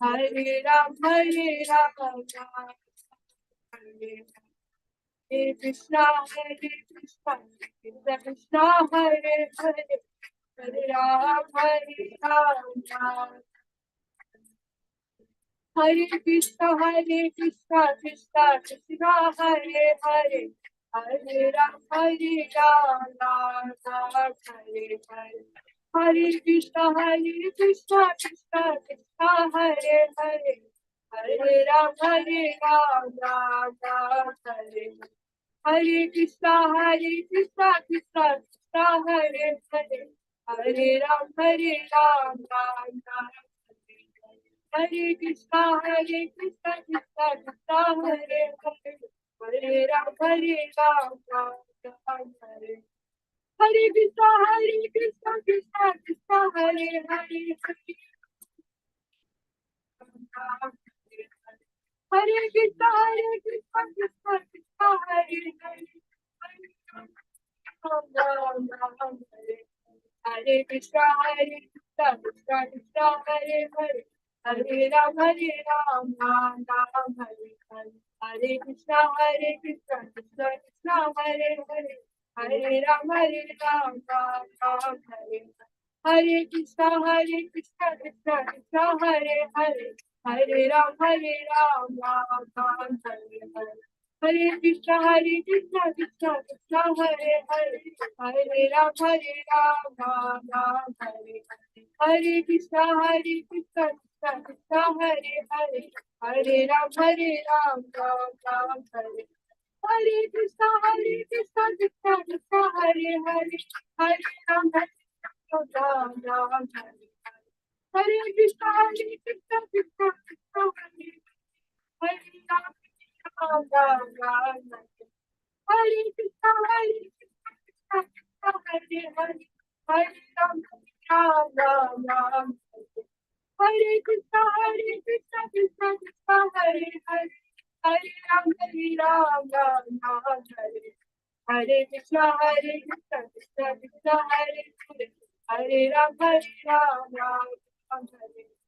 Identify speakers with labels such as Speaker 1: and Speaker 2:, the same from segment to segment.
Speaker 1: Hare Ram, Hare Ram, Hare Krishna, Hare Krishna, Krishna Krishna, Hare Hare, Hare Ram, Hare Ram, Hare Krishna, Krishna Krishna, Hare Hare, Hare Ram, Hare Ram, Ram Hare Hare. Hare Krishna, Krishna Krishna, Hare Hare, Hare Ram, Ram Hare Hare. Hare Krishna, Krishna Krishna, Hare Hare, Hare Ram, Ram Ram Hare Krishna, Krishna Krishna, Hare Hare, Hare Ram, Ram Ram Hare. Hare Krishna, Krishna Krishna, Hare Hare, Hare Krishna, Krishna Krishna, Hare Hare, Ram Ram Hare. Hare Krishna, Krishna Krishna, Hare Hare, Hare Ram, Ram Ram Hare Hare. Hare Krishna, Krishna Krishna, Hare Hare, Hare Ram, Ram Ram Hare. Hare Krishna, Krishna Krishna, Hare Hare, Hare Ram, Ram Ram Hare Hare. Hare Krishna, Krishna Krishna, Hare Hare, Hare Ram, Ram Ram Hare Hare. Hare Krishna, Krishna Krishna, Hare Hare, Hare Ram, Ram Ram Hare. Hare Krishna, Krishna Krishna, Hare Hare, Hare Ram, Ram Ram Hare. Hare Krishna, Krishna Krishna, Hare Hare Ram, Ram Ram Hare. Hare Krishna, Krishna Krishna, Hare Hare, Hare Ram, Ram Ram Hare. Hare Krishna, Krishna Krishna, Hare Hare, Hare Ram, Ram Ram Hare. Hare Krishna, Krishna Krishna, Hare Hare, Hare Ram, Ram Ram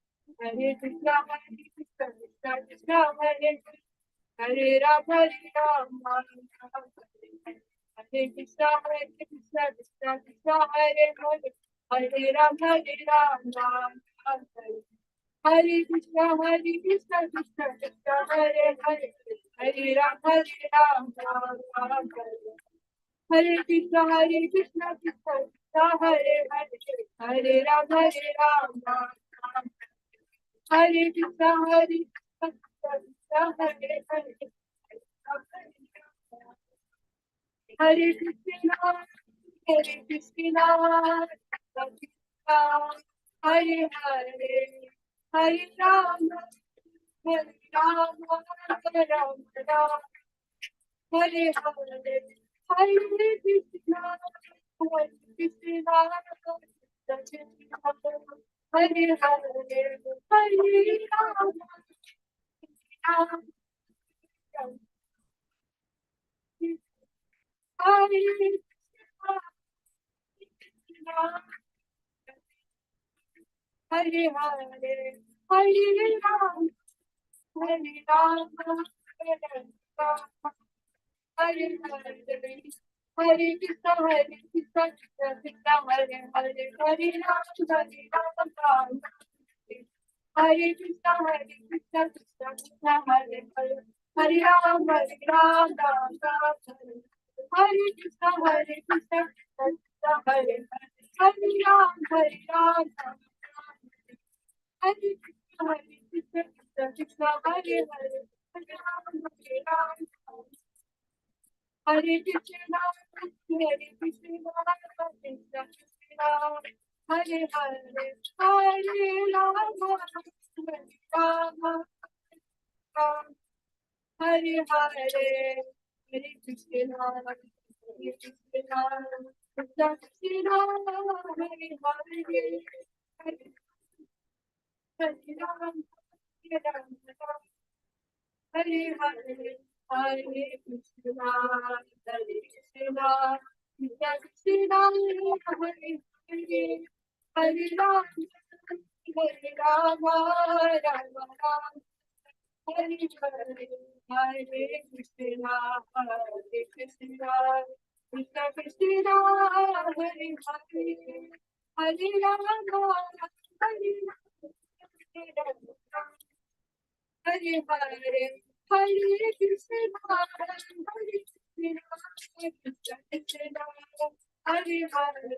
Speaker 1: Hare. Hare Krishna, Krishna Krishna, Hare Hare, Hare Ram, Ram Ram Hare. Hare Krishna, Krishna Krishna, Hare Hare, Hare Ram, Ram Ram Hare. Hare Krishna, Krishna Krishna, Hare Hare, Hare Ram, Ram Ram Hare. Hare Krishna, Krishna Krishna, Hare Hare, Hare Ram, Ram Ram. Hare Krishna, Krishna Krishna, Hare Hare. Hare Krishna, Hare Krishna, Hare Hare, Hare Rama, Hare Rama, Rama Rama, Hare Hare, Hare Krishna, Hare Krishna, Hare Hare, Hare Rama, Rama Hare Krishna, Hare Hare, Hare Rama, Hare Rama, Hare Rama, Hare Hare, Hare Krishna, Krishna Krishna, Hare Hare, Hare Rama, Rama Hare. Hare Krishna, Krishna Krishna, Hare Hare, Hare Ram, Ram Hare. Hare Krishna, Krishna Krishna, Hare Hare, Hare Ram, Ram Hare. Hare Krishna, Krishna Krishna, Hare Hare, Hare Ram, Ram Hare. Hare Krishna, Hare Krishna, Krishna Krishna, Hare Hare, Hare Rama, Rama Hare Hare, Hare Krishna, Krishna Krishna, Hare Hare, Hare Ram, Ram Hare Hare, Hare Krishna, Hare Krishna, Krishna Krishna, Hare Hare, Hare Ram, Rama Ram, Hare Hare, Hare Krishna, Hare Krishna, Krishna Krishna, Hare Hare, Hare Rama, Hare Rama. Hare Hare, Hare Krishna, Hare Krishna, Krishna Krishna, Hare Hare,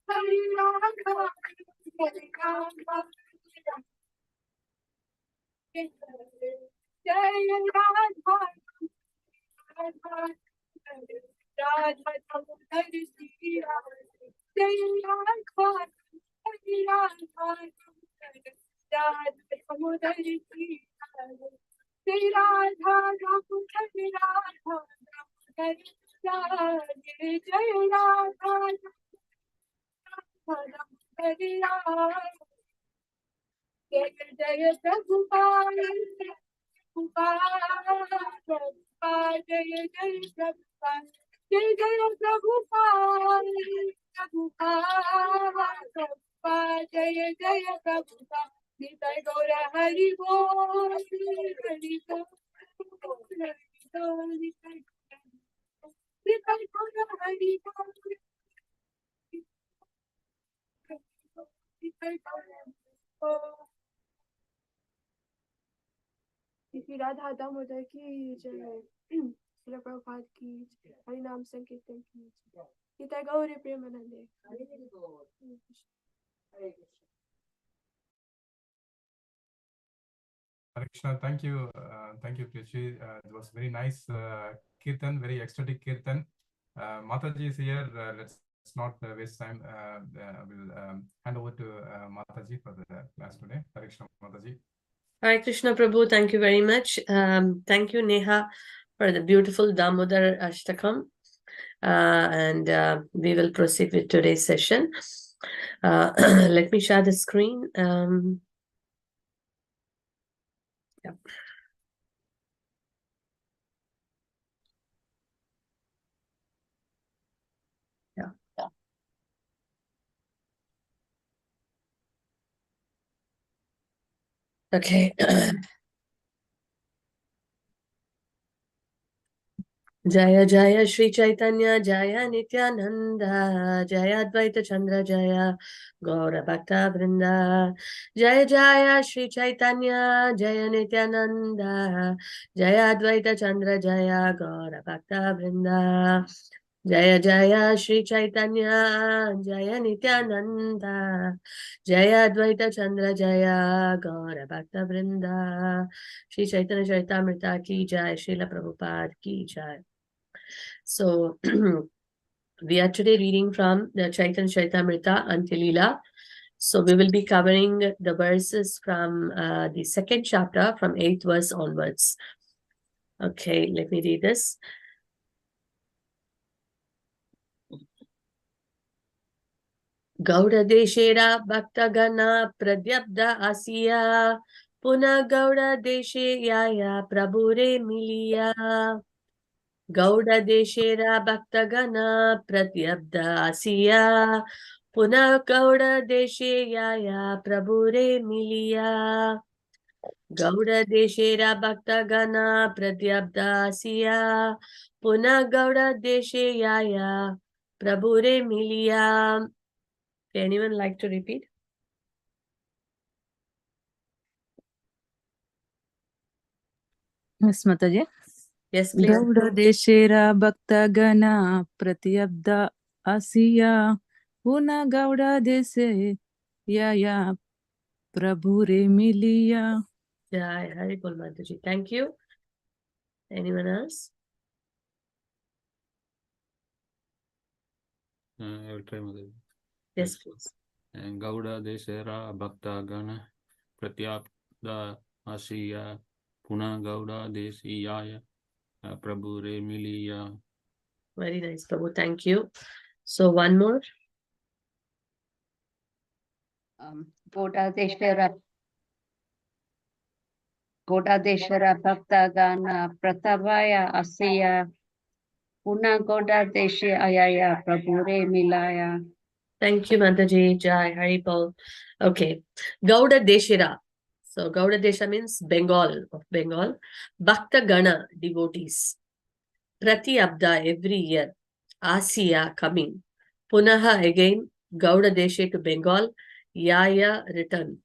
Speaker 1: Hare Rama, Hare Rama, Hare Hare, Jai Radha, Radha, Radha, Hare Shri Ram, Jai Radha, Hare Radha, Radha, Hare Shri Ram. Jai Radha, Hare Radha, Hare Jai Jai Radha, Hare Radha. Jai Jai Prabhupada, Prabhupada, Jai Jai Prabhupada, Jai Jai Prabhupada, Prabhupada, Prabhupada, Jai Jai Prabhupada, Nitai Gaura Hari Bol, Hari Bol, Hari Bol, Nitai Gaura Hari Bol, Nitai Gaura Hari Bol. Shri Radha Damodar की जय, श्री प्रभुपाद की जय, हरि नाम संकीर्तन की जय, निताय गौर प्रेमानंदे।
Speaker 2: Hare Krishna, thank you, Prichi. It was very nice kirtan, very ecstatic kirtan. Mataji is here. Let's not waste time. We'll hand over to Mataji for the class today. Hare Krishna, Mataji.
Speaker 3: Hare Krishna Prabhu, thank you very much. Thank you, Neha, for the beautiful Damodar Ashtakam. And we will proceed with today's session. Let me share the screen. Yeah. Yeah. Okay. Jaya Jaya Shri Chaitanya Jaya Nityananda Jaya Advaita Chandra Jaya Gaura Bhakta Vrinda Jaya Jaya Shri Chaitanya Jaya Nityananda Jaya Advaita Chandra Jaya Gaura Bhakta Vrinda Jaya Jaya Shri Chaitanya Jaya Nityananda Jaya Advaita Chandra Jaya Gaura Bhakta Vrinda Shri Chaitanya Charitamrita Ki Jai Srila Prabhupada Ki Jai. So we are today reading from the Chaitanya Charitamrita Antya-lila. So we will be covering the verses from the second chapter from 8th verse onwards. Okay, let me read this. Gauda Deshera Bhaktagana Pradyabda Asiya Puna Gauda Deshe Yaya Prabhure Miliya Gauda Deshera Bhaktagana Pratyabda Asiya Puna Gauda Deshe Yaya Prabhure Miliya Gauda Deshera Bhaktagana Pratyabda Asiya Puna Gauda Deshe Yaya Prabhure Miliya. Anyone like to repeat?
Speaker 4: Yes, Mataji.
Speaker 3: Yes, please.
Speaker 4: Gauda Deshera Bhakta Gana Pratyabda Asiya Puna Gauda Dese Ya Prabhure Miliya.
Speaker 3: Jai Haribol Mataji. Thank you. Anyone else?
Speaker 5: I will try, Mataji.
Speaker 3: Yes, please.
Speaker 5: Gauda Deshera Bhakta Gana Pratyabda Asiya Puna Gauda Desiyaya Prabhure Miliya.
Speaker 3: Very nice, Prabhu. Thank you. So one more.
Speaker 6: Godadeshwara Bhakta Gana Pratabaya Asiya Puna Godadeshi Ayaya Prabhure Milaya.
Speaker 3: Thank you, Mataji. Jai Haribol. Okay. Gauda Deshira. So Gauda Desha means Bengal, of Bengal. Bhakta Gana, devotees. Prati Abda, every year. Asiya, coming. Punaha, again. Gauda Deshe to Bengal. Yaya, return.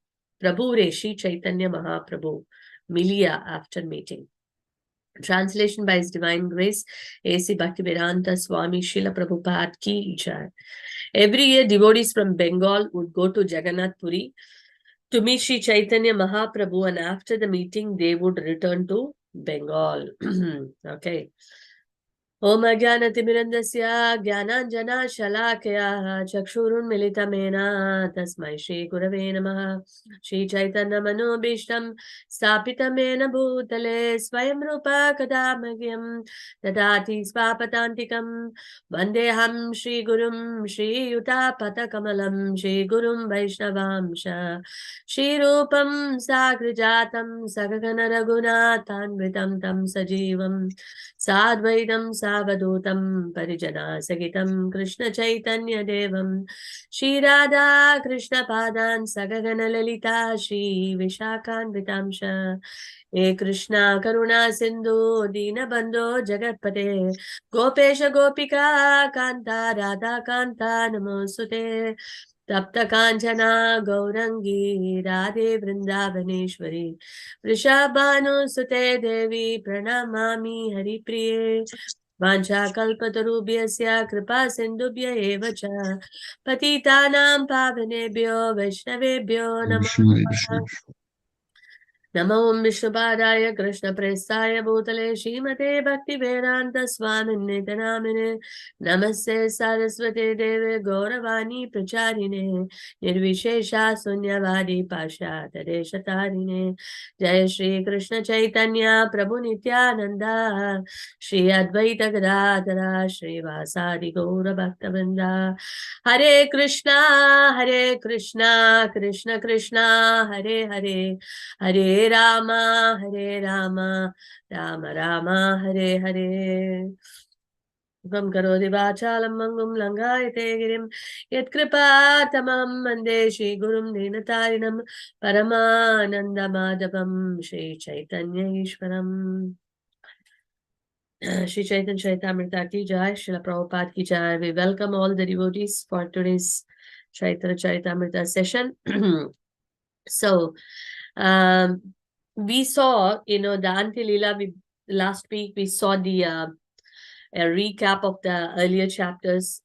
Speaker 3: Prabhu Reshi Chaitanya Mahaprabhu. Miliya, after meeting. Translation by His Divine Grace, A.C. Bhaktivedanta Swami Srila Prabhupada Ki Jai. Every year, devotees from Bengal would go to Jagannath Puri to meet Sri Chaitanya Mahaprabhu, and after the meeting, they would return to Bengal. Okay. Om Ajnanatimirandasya Jnananjana Shalakaya Chakshurunmilitamena Tasmai Shri Gurave Namaha. Shri Chaitanya Manobishtam Stapitamena Bhutale Swayam Rupa Kadamagyam Dadati Svapatantikam Vandeham Shri Gurum Shri Yuta Patakamalam Shri Gurum Vaishnavamsha Shri Rupam Sagrijatam Sagagana Raghunathanvitam Tam Sajivam Sadvaitam Savadutam Parijana Sagitam Krishna Chaitanya Devam Shri Radha Krishna Padan Sagagana Lalita Shri Vishakan Vitamsha He Krishna Karuna Sindhu Dina Bandho Jagatpate Gopesha Gopika Kanta Radha Kanta Namosute Tapta Kanchana Gaurangi Radhe Vrindavaneshwari Vrishabhanu Sute Devi Pranamami Hari Priye Vancha Kalpatarubhyasya Kripa Sindhubhya Eva Cha Patitanam Pavanebhyo Vaishnavebhyo Namo Namo Vishnupadaya Krishna Prestaya Bhutale Shrimate Bhakti Vedanta Swami Nitanamine Namaste Saraswate Deve Gauravani Pracharine Nirvishesha Sunyavadi Pasha Tadeshatarine Jai Shri Krishna Chaitanya Prabhu Nityananda Shri Advaita Gadadhara Shri Vasadi Gaura Bhaktavinda Hare Krishna Krishna Krishna Hare Hare Hare Rama, Rama Rama, Hare Hare. Gam karoti vachalam mangum langayate girim yat kripa tamam mande Shri Gurum Dinatarinam Paramananda Madhavam Shri Chaitanya Ishwaram. Shri Chaitanya Chaitamrita Ki Jai, Srila Prabhupada Ki Jai. We welcome all the devotees for today's Chaitanya Chaitamrita session. So, we saw, the Antya Leela, last week we saw the a recap of the earlier chapters,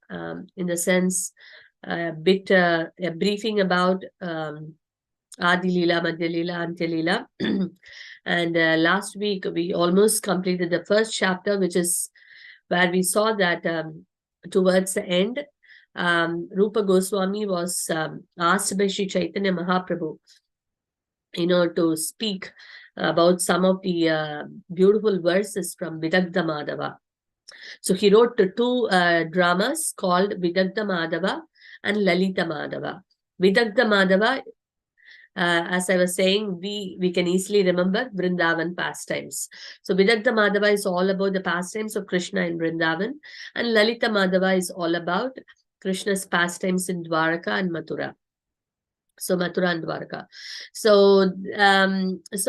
Speaker 3: in the sense, a briefing about Adi Leela, Madhya Leela, Antya Leela. And last week we almost completed the first chapter, which is where we saw that towards the end, Rupa Goswami was asked by Sri Chaitanya Mahaprabhu, to speak about some of the beautiful verses from Vidagdha Madhava. So he wrote two dramas called Vidagdha Madhava and Lalita Madhava. Vidagdha Madhava, as I was saying, we can easily remember Vrindavan pastimes. So Vidagdha Madhava is all about the pastimes of Krishna in Vrindavan, and Lalita Madhava is all about Krishna's pastimes in Dwaraka and Mathura. So Mathura and Dwaraka. So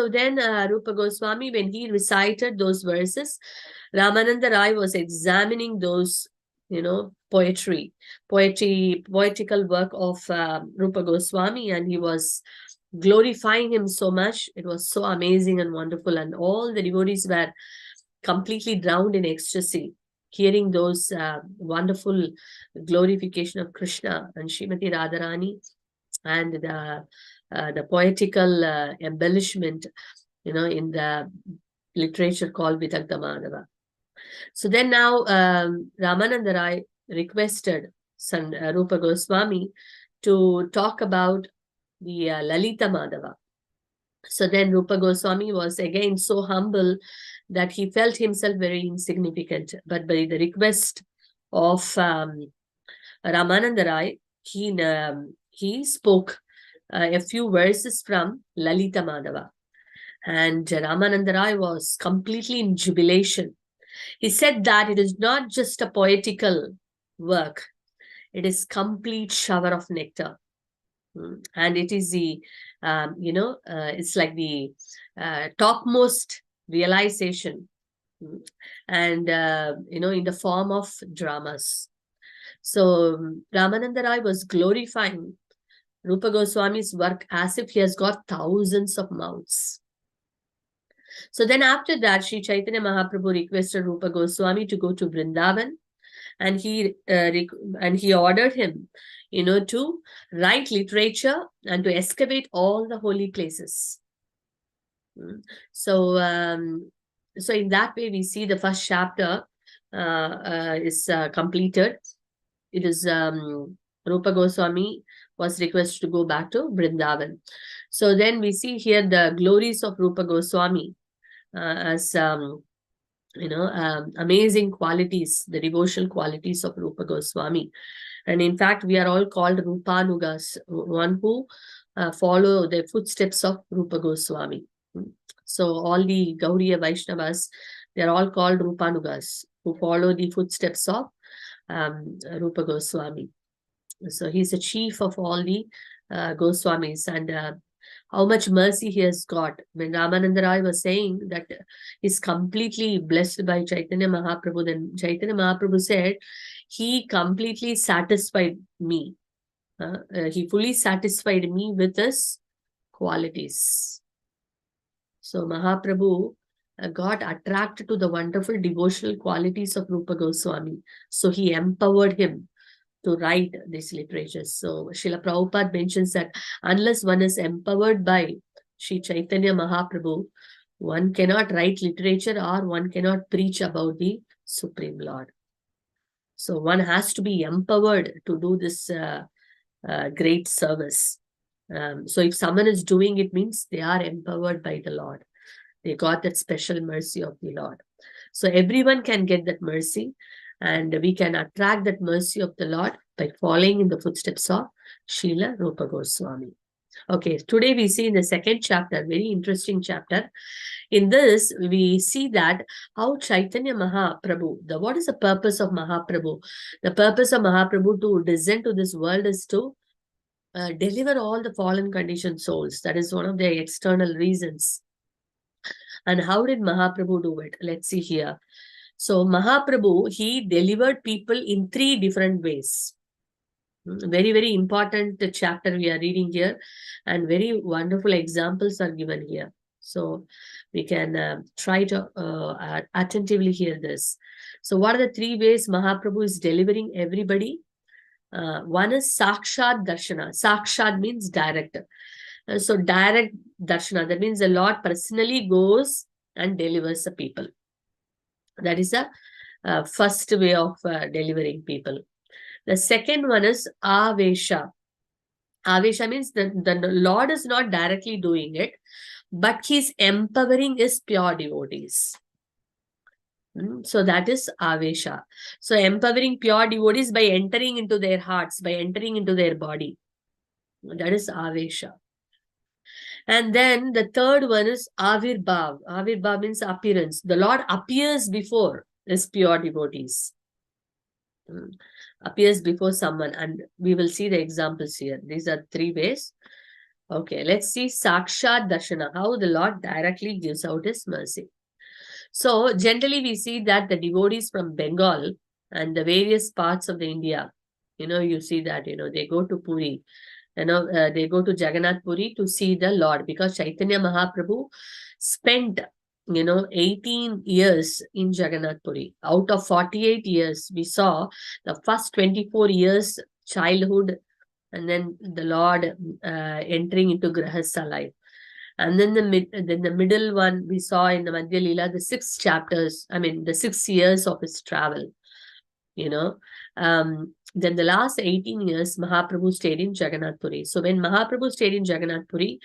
Speaker 3: then Rupa Goswami, when he recited those verses, Ramananda Rai was examining those, poetical work of Rupa Goswami, and he was glorifying him so much. It was so amazing and wonderful. And all the devotees were completely drowned in ecstasy, hearing those wonderful glorification of Krishna and Srimati Radharani, and the poetical embellishment, in the literature called Vidagdha Madhava. So then now Ramananda Rai requested Rupa Goswami to talk about the Lalita Madhava. So then Rupa Goswami was again so humble that he felt himself very insignificant. But by the request of Ramananda Rai, he spoke a few verses from Lalita Madhava. And Ramananda Rai was completely in jubilation. He said that it is not just a poetical work, it is complete shower of nectar. And it is the, it's like the topmost realization, and, in the form of dramas. So Ramananda Rai was glorifying Rupa Goswami's work as if he has got thousands of mouths. So then after that, Sri Chaitanya Mahaprabhu requested Rupa Goswami to go to Vrindavan, and he ordered him, to write literature and to excavate all the holy places. So in that way, we see the first chapter is completed. It is Rupa Goswami was requested to go back to Vrindavan. So then we see here the glories of Rupa Goswami as amazing qualities, the devotional qualities of Rupa Goswami. And in fact, we are all called Rupanugas, one who follow the footsteps of Rupa Goswami. So all the Gaudiya Vaishnavas, they are all called Rupanugas, who follow the footsteps of Rupa Goswami. So he's the chief of all the Goswamis, and how much mercy he has got. When Ramananda Rai was saying that he's completely blessed by Chaitanya Mahaprabhu, then Chaitanya Mahaprabhu said, he completely satisfied me. He fully satisfied me with his qualities. So Mahaprabhu got attracted to the wonderful devotional qualities of Rupa Goswami. So he empowered him to write these literatures. So Srila Prabhupada mentions that unless one is empowered by Sri Chaitanya Mahaprabhu, one cannot write literature or one cannot preach about the Supreme Lord. So one has to be empowered to do this great service. So if someone is doing it, means they are empowered by the Lord. They got that special mercy of the Lord. So everyone can get that mercy, and we can attract that mercy of the Lord by following in the footsteps of Srila Rupa Goswami. Okay, today we see in the second chapter, very interesting chapter. In this, we see that how Chaitanya Mahaprabhu, what is the purpose of Mahaprabhu? The purpose of Mahaprabhu to descend to this world is to deliver all the fallen conditioned souls. That is one of the external reasons. And how did Mahaprabhu do it? Let's see here. So Mahaprabhu, he delivered people in 3 different ways. Very, very important chapter we are reading here, and very wonderful examples are given here. So we can try to attentively hear this. So what are the 3 ways Mahaprabhu is delivering everybody? One is Sakshat Darshana. Sakshat means direct. So direct Darshana, that means the Lord personally goes and delivers the people. That is the first way of delivering people. The second one is Avesha. Avesha means the Lord is not directly doing it, but he's empowering his pure devotees. So that is Avesha. So empowering pure devotees by entering into their hearts, by entering into their body. That is Avesha. And then the third one is Avirbhav. Avirbhav means appearance. The Lord appears before his pure devotees. Appears before someone, and we will see the examples here. These are 3 ways. Okay, let's see Sakshat Darshana, how the Lord directly gives out his mercy. So generally we see that the devotees from Bengal and the various parts of the India, you see that, they go to Puri they go to Jagannath Puri to see the Lord, because Chaitanya Mahaprabhu spent 18 years in Jagannath Puri. Out of 48 years, we saw the first 24 years childhood, and then the Lord entering into Grahastha life. And then the middle one we saw in the Madhya Leela, the 6 chapters, the 6 years of his travel. Then the last 18 years, Mahaprabhu stayed in Jagannath Puri. So when Mahaprabhu stayed in Jagannath Puri,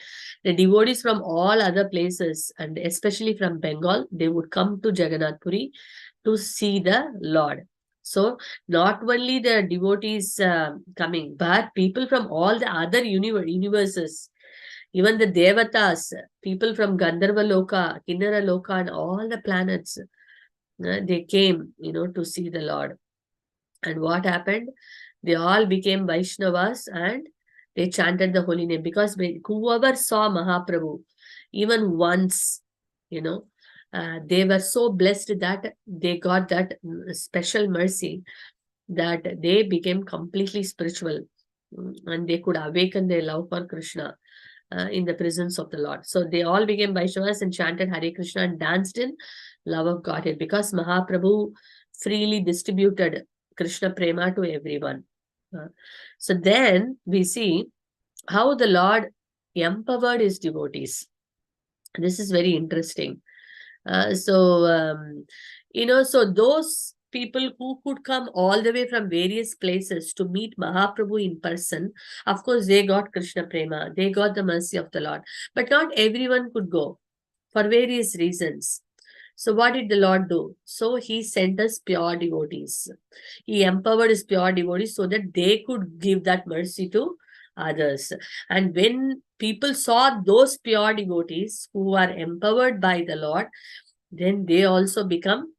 Speaker 3: the devotees from all other places, and especially from Bengal, they would come to Jagannath Puri to see the Lord. So not only the devotees coming, but people from all the other universes, even the Devatas, people from Gandharva Loka, Kinnara Loka, and all the planets, they came, to see the Lord. And what happened? They all became Vaishnavas and they chanted the holy name, because whoever saw Mahaprabhu, even once, they were so blessed that they got that special mercy that they became completely spiritual, and they could awaken their love for Krishna in the presence of the Lord. So they all became Vaishnavas and chanted Hare Krishna and danced in love of Godhead, because Mahaprabhu freely distributed Krishna Prema to everyone. So then we see how the Lord empowered his devotees. This is very interesting. So those people who could come all the way from various places to meet Mahaprabhu in person, of course, they got Krishna Prema, they got the mercy of the Lord. But not everyone could go for various reasons. So what did the Lord do? So he sent us pure devotees. He empowered his pure devotees so that they could give that mercy to others. And when people saw those pure devotees who are empowered by the Lord, then they also become,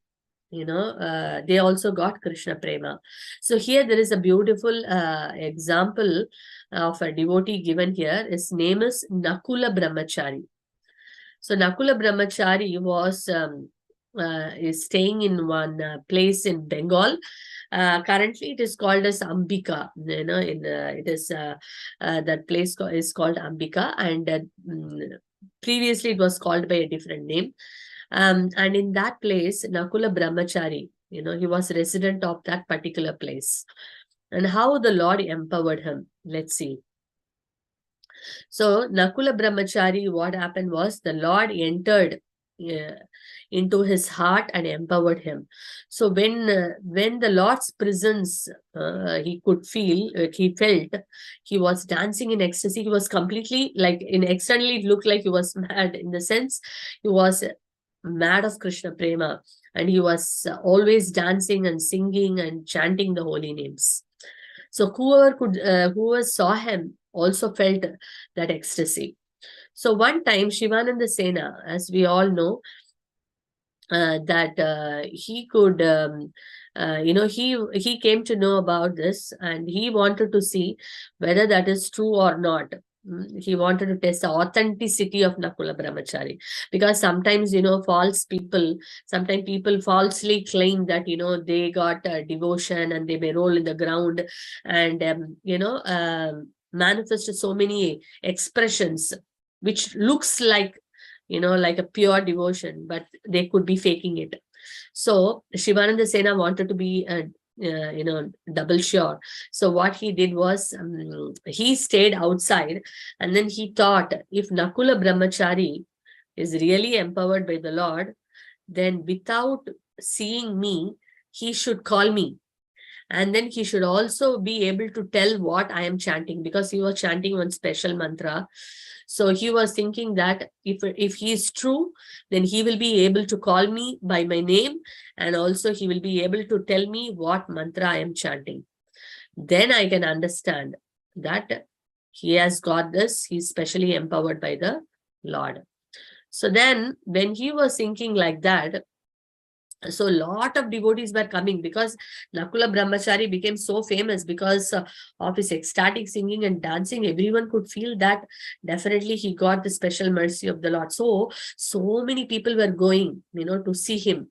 Speaker 3: they also got Krishna Prema. So here there is a beautiful example of a devotee given here. His name is Nakula Brahmachari. So Nakula Brahmachari was is staying in one place in Bengal. Currently, it is called as Ambika. It is that place is called Ambika, and previously it was called by a different name. And in that place, Nakula Brahmachari, he was resident of that particular place. And how the Lord empowered him, let's see. So Nakula Brahmachari, what happened was the Lord entered into his heart and empowered him. So when the Lord's presence he could feel, he felt, he was dancing in ecstasy. He was completely, like, externally it looked like he was mad, in the sense he was mad of Krishna Prema, and he was always dancing and singing and chanting the holy names. So whoever saw him also felt that ecstasy. So one time, Shivananda Sena, as we all know, that he could, he came to know about this, and he wanted to see whether that is true or not. He wanted to test the authenticity of Nakula Brahmachari, because sometimes, false people, sometimes people falsely claim that, they got devotion and they may roll in the ground and, manifest so many expressions which looks like, like a pure devotion, but they could be faking it. So Shivananda Sena wanted to be double sure. So what he did was, he stayed outside, and then he thought, if Nakula Brahmachari is really empowered by the Lord, then without seeing me, he should call me. And then he should also be able to tell what I am chanting, because he was chanting one special mantra. So he was thinking that if he is true, then he will be able to call me by my name, and also he will be able to tell me what mantra I am chanting. Then I can understand that he has got this, he's specially empowered by the Lord. So then when he was thinking like that, So a lot of devotees were coming because Nakula Brahmachari became so famous because of his ecstatic singing and dancing. Everyone could feel that definitely he got the special mercy of the Lord. So many people were going, to see him,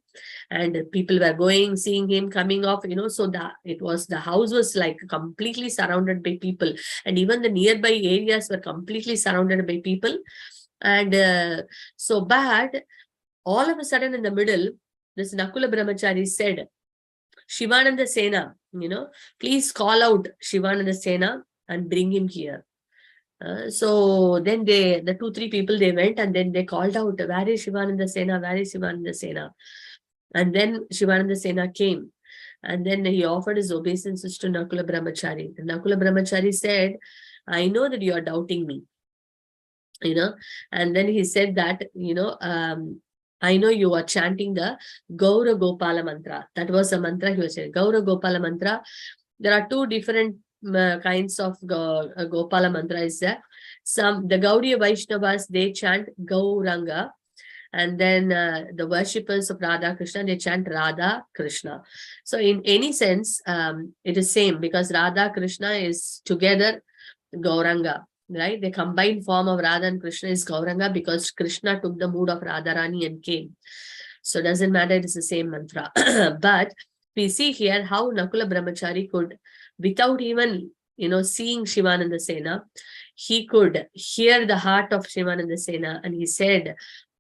Speaker 3: and people were going, seeing him, coming off, so that the house was like completely surrounded by people, and even the nearby areas were completely surrounded by people. And but all of a sudden in the middle, this Nakula Brahmachari said, Shivananda Sena, please call out Shivananda Sena and bring him here. So then the 2-3 people, they went and then they called out, where is Shivananda Sena? Where is Shivananda Sena? And then Shivananda Sena came. And then he offered his obeisances to Nakula Brahmachari. And Nakula Brahmachari said, I know that you are doubting me. And then he said that, I know you are chanting the Gaura Gopala mantra. That was a mantra he was saying. Gaura Gopala mantra. There are 2 different kinds of Gopala mantra is there. The Gaudiya Vaishnavas, they chant Gauranga. And then the worshippers of Radha Krishna, they chant Radha Krishna. So in any sense, it is same, because Radha Krishna is together Gauranga. Right? The combined form of Radha and Krishna is Gauranga, because Krishna took the mood of Radharani and came. So it doesn't matter, it is the same mantra. But we see here how Nakula Brahmachari could, without even, seeing Shivananda Sena, he could hear the heart of Shivananda Sena, and he said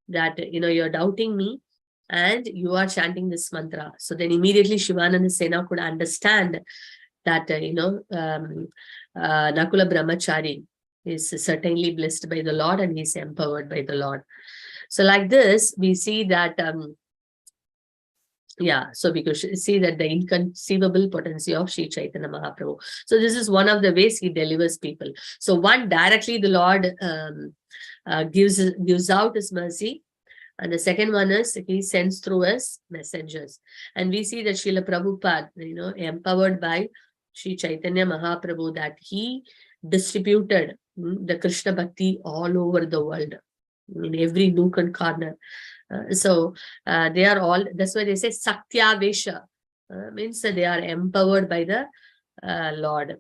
Speaker 3: that, you're doubting me and you are chanting this mantra. So then immediately Shivananda Sena could understand that, Nakula Brahmachari is certainly blessed by the Lord and he's empowered by the Lord. So like this, we see that, so we could see that the inconceivable potency of Sri Chaitanya Mahaprabhu. So this is one of the ways he delivers people. So one, directly the Lord gives out his mercy. And the second one is he sends through his messengers. And we see that Srila Prabhupada, empowered by Sri Chaitanya Mahaprabhu, that he distributed the Krishna Bhakti all over the world, in every nook and corner. They are all, that's why they say Satyavesha, means that they are empowered by the Lord.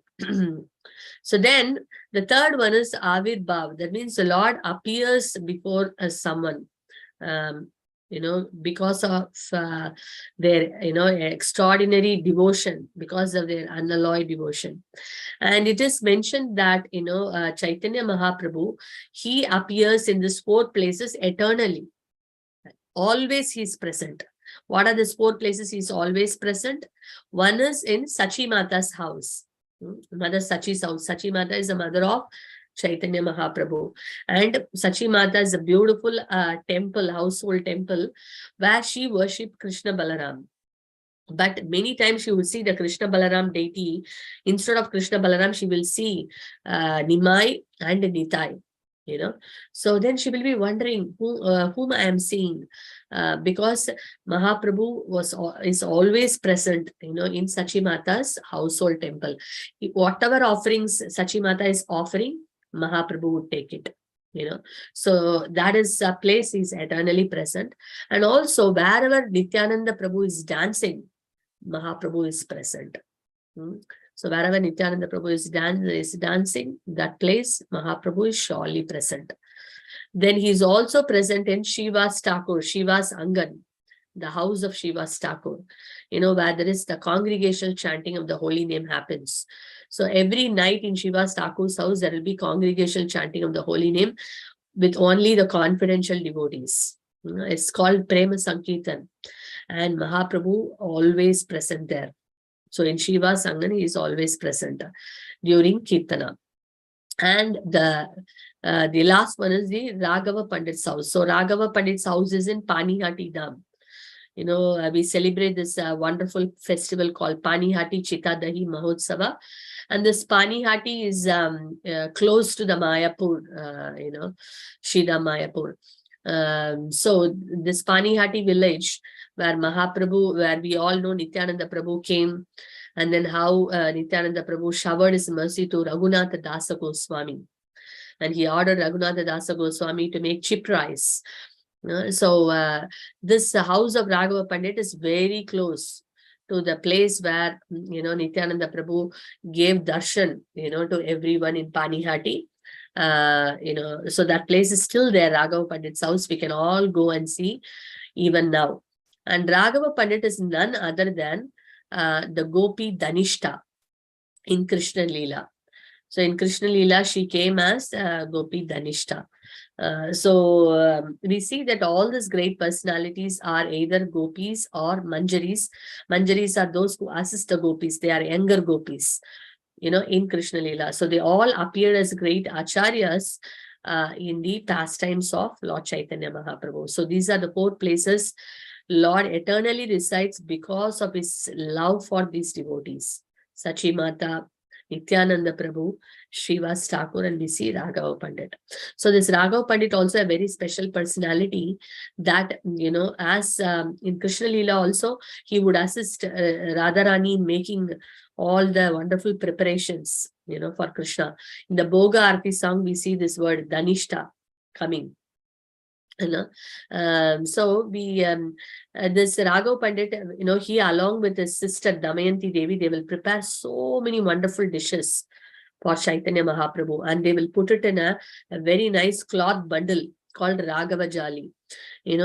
Speaker 3: So then the third one is Avirbhav. That means the Lord appears before someone, because of their, extraordinary devotion, because of their unalloyed devotion. And it is mentioned that, Chaitanya Mahaprabhu, he appears in these 4 places eternally. Always he is present. What are these 4 places he is always present? One is in Sachi Mata's house. Mother Sachi's house. Sachi Mata is the mother of Chaitanya Mahaprabhu. And Sachi Mata is a beautiful temple, household temple, where she worshipped Krishna Balaram. But many times she will see the Krishna Balaram deity. Instead of Krishna Balaram, she will see Nimai and Nitai. So then she will be wondering whom I am seeing, because Mahaprabhu is always present, in Sachi Mata's household temple. Whatever offerings Sachi Mata is offering, Mahaprabhu would take it. So that is a place he is eternally present. And also wherever Nityananda Prabhu is dancing, Mahaprabhu is present. So wherever Nityananda Prabhu is dancing, that place, Mahaprabhu is surely present. Then he is also present in Shiva's Thakur, Shiva's Angan, the house of Shiva's Thakur, where there is the congregational chanting of the holy name happens. So every night in Shiva's Thakur's house, there will be congregational chanting of the holy name with only the confidential devotees. It's called Prema Sankirtan. And Mahaprabhu always present there. So in Shiva's Angan, he is always present during Kirtana. And the last one is the Raghava Pandit's house. So Raghava Pandit's house is in Panihati Dham. We celebrate this wonderful festival called Panihati Chittadahi Mahotsava. And this Panihati is close to the Mayapur, Shida Mayapur. So this Panihati village, where Mahaprabhu, where we all know Nityananda Prabhu came, and then how Nityananda Prabhu showered his mercy to Raghunatha Dasa Goswami. And he ordered Raghunatha Dasa Goswami to make chip rice. This house of Raghava Pandit is very close to the place where, Nityananda Prabhu gave darshan, to everyone in Panihati. So that place is still there, Raghava Pandit's house. We can all go and see even now. And Raghava Pandit is none other than the Gopi Dhanishta in Krishna Leela. So in Krishna Leela, she came as Gopi Dhanishta. We see that all these great personalities are either gopis or manjaris. Manjaris are those who assist the gopis. They are younger gopis, in Krishna Leela. So they all appeared as great acharyas in the pastimes of Lord Chaitanya Mahaprabhu. So these are the 4 places Lord eternally resides because of his love for these devotees. Sachi Mata, Nityananda Prabhu, Srivas Thakur, and we see Raghava Pandit. So this Raghava Pandit also a very special personality that, as in Krishna Leela also, he would assist Radharani in making all the wonderful preparations, for Krishna. In the Bhoga Arti song, we see this word Dhanishta coming. This Raghava Pandit, he along with his sister Damayanti Devi, they will prepare so many wonderful dishes for Chaitanya Mahaprabhu, and they will put it in a very nice cloth bundle called Raghava Jali.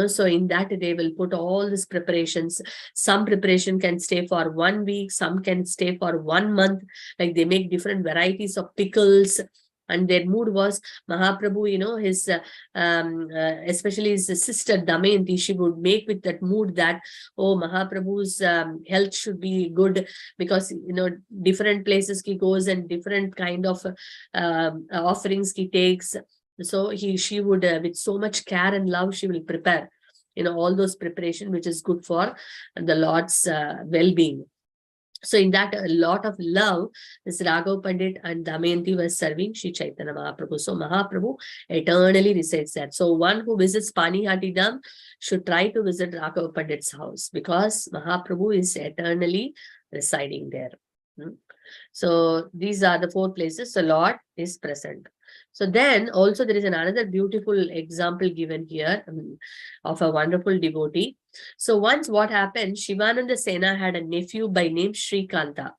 Speaker 3: So in that they will put all these preparations. Some preparation can stay for 1 week, some can stay for 1 month. Like they make different varieties of pickles. And their mood was Mahaprabhu, his especially his sister Damayanti, she would make with that mood that, oh, Mahaprabhu's health should be good, because different places he goes and different kind of offerings he takes. So she would, with so much care and love, she will prepare, all those preparation which is good for the Lord's well-being. So in that, a lot of love, this Raghava Pandit and Damayanti was serving Sri Chaitanya Mahaprabhu. So Mahaprabhu eternally resides there. So one who visits Panihati Dham should try to visit Raghava Pandit's house, because Mahaprabhu is eternally residing there. So these are the 4 places the Lord is present. So then also there is another beautiful example given here of a wonderful devotee. So once what happened, Shivananda Sena had a nephew by name Shrikanta.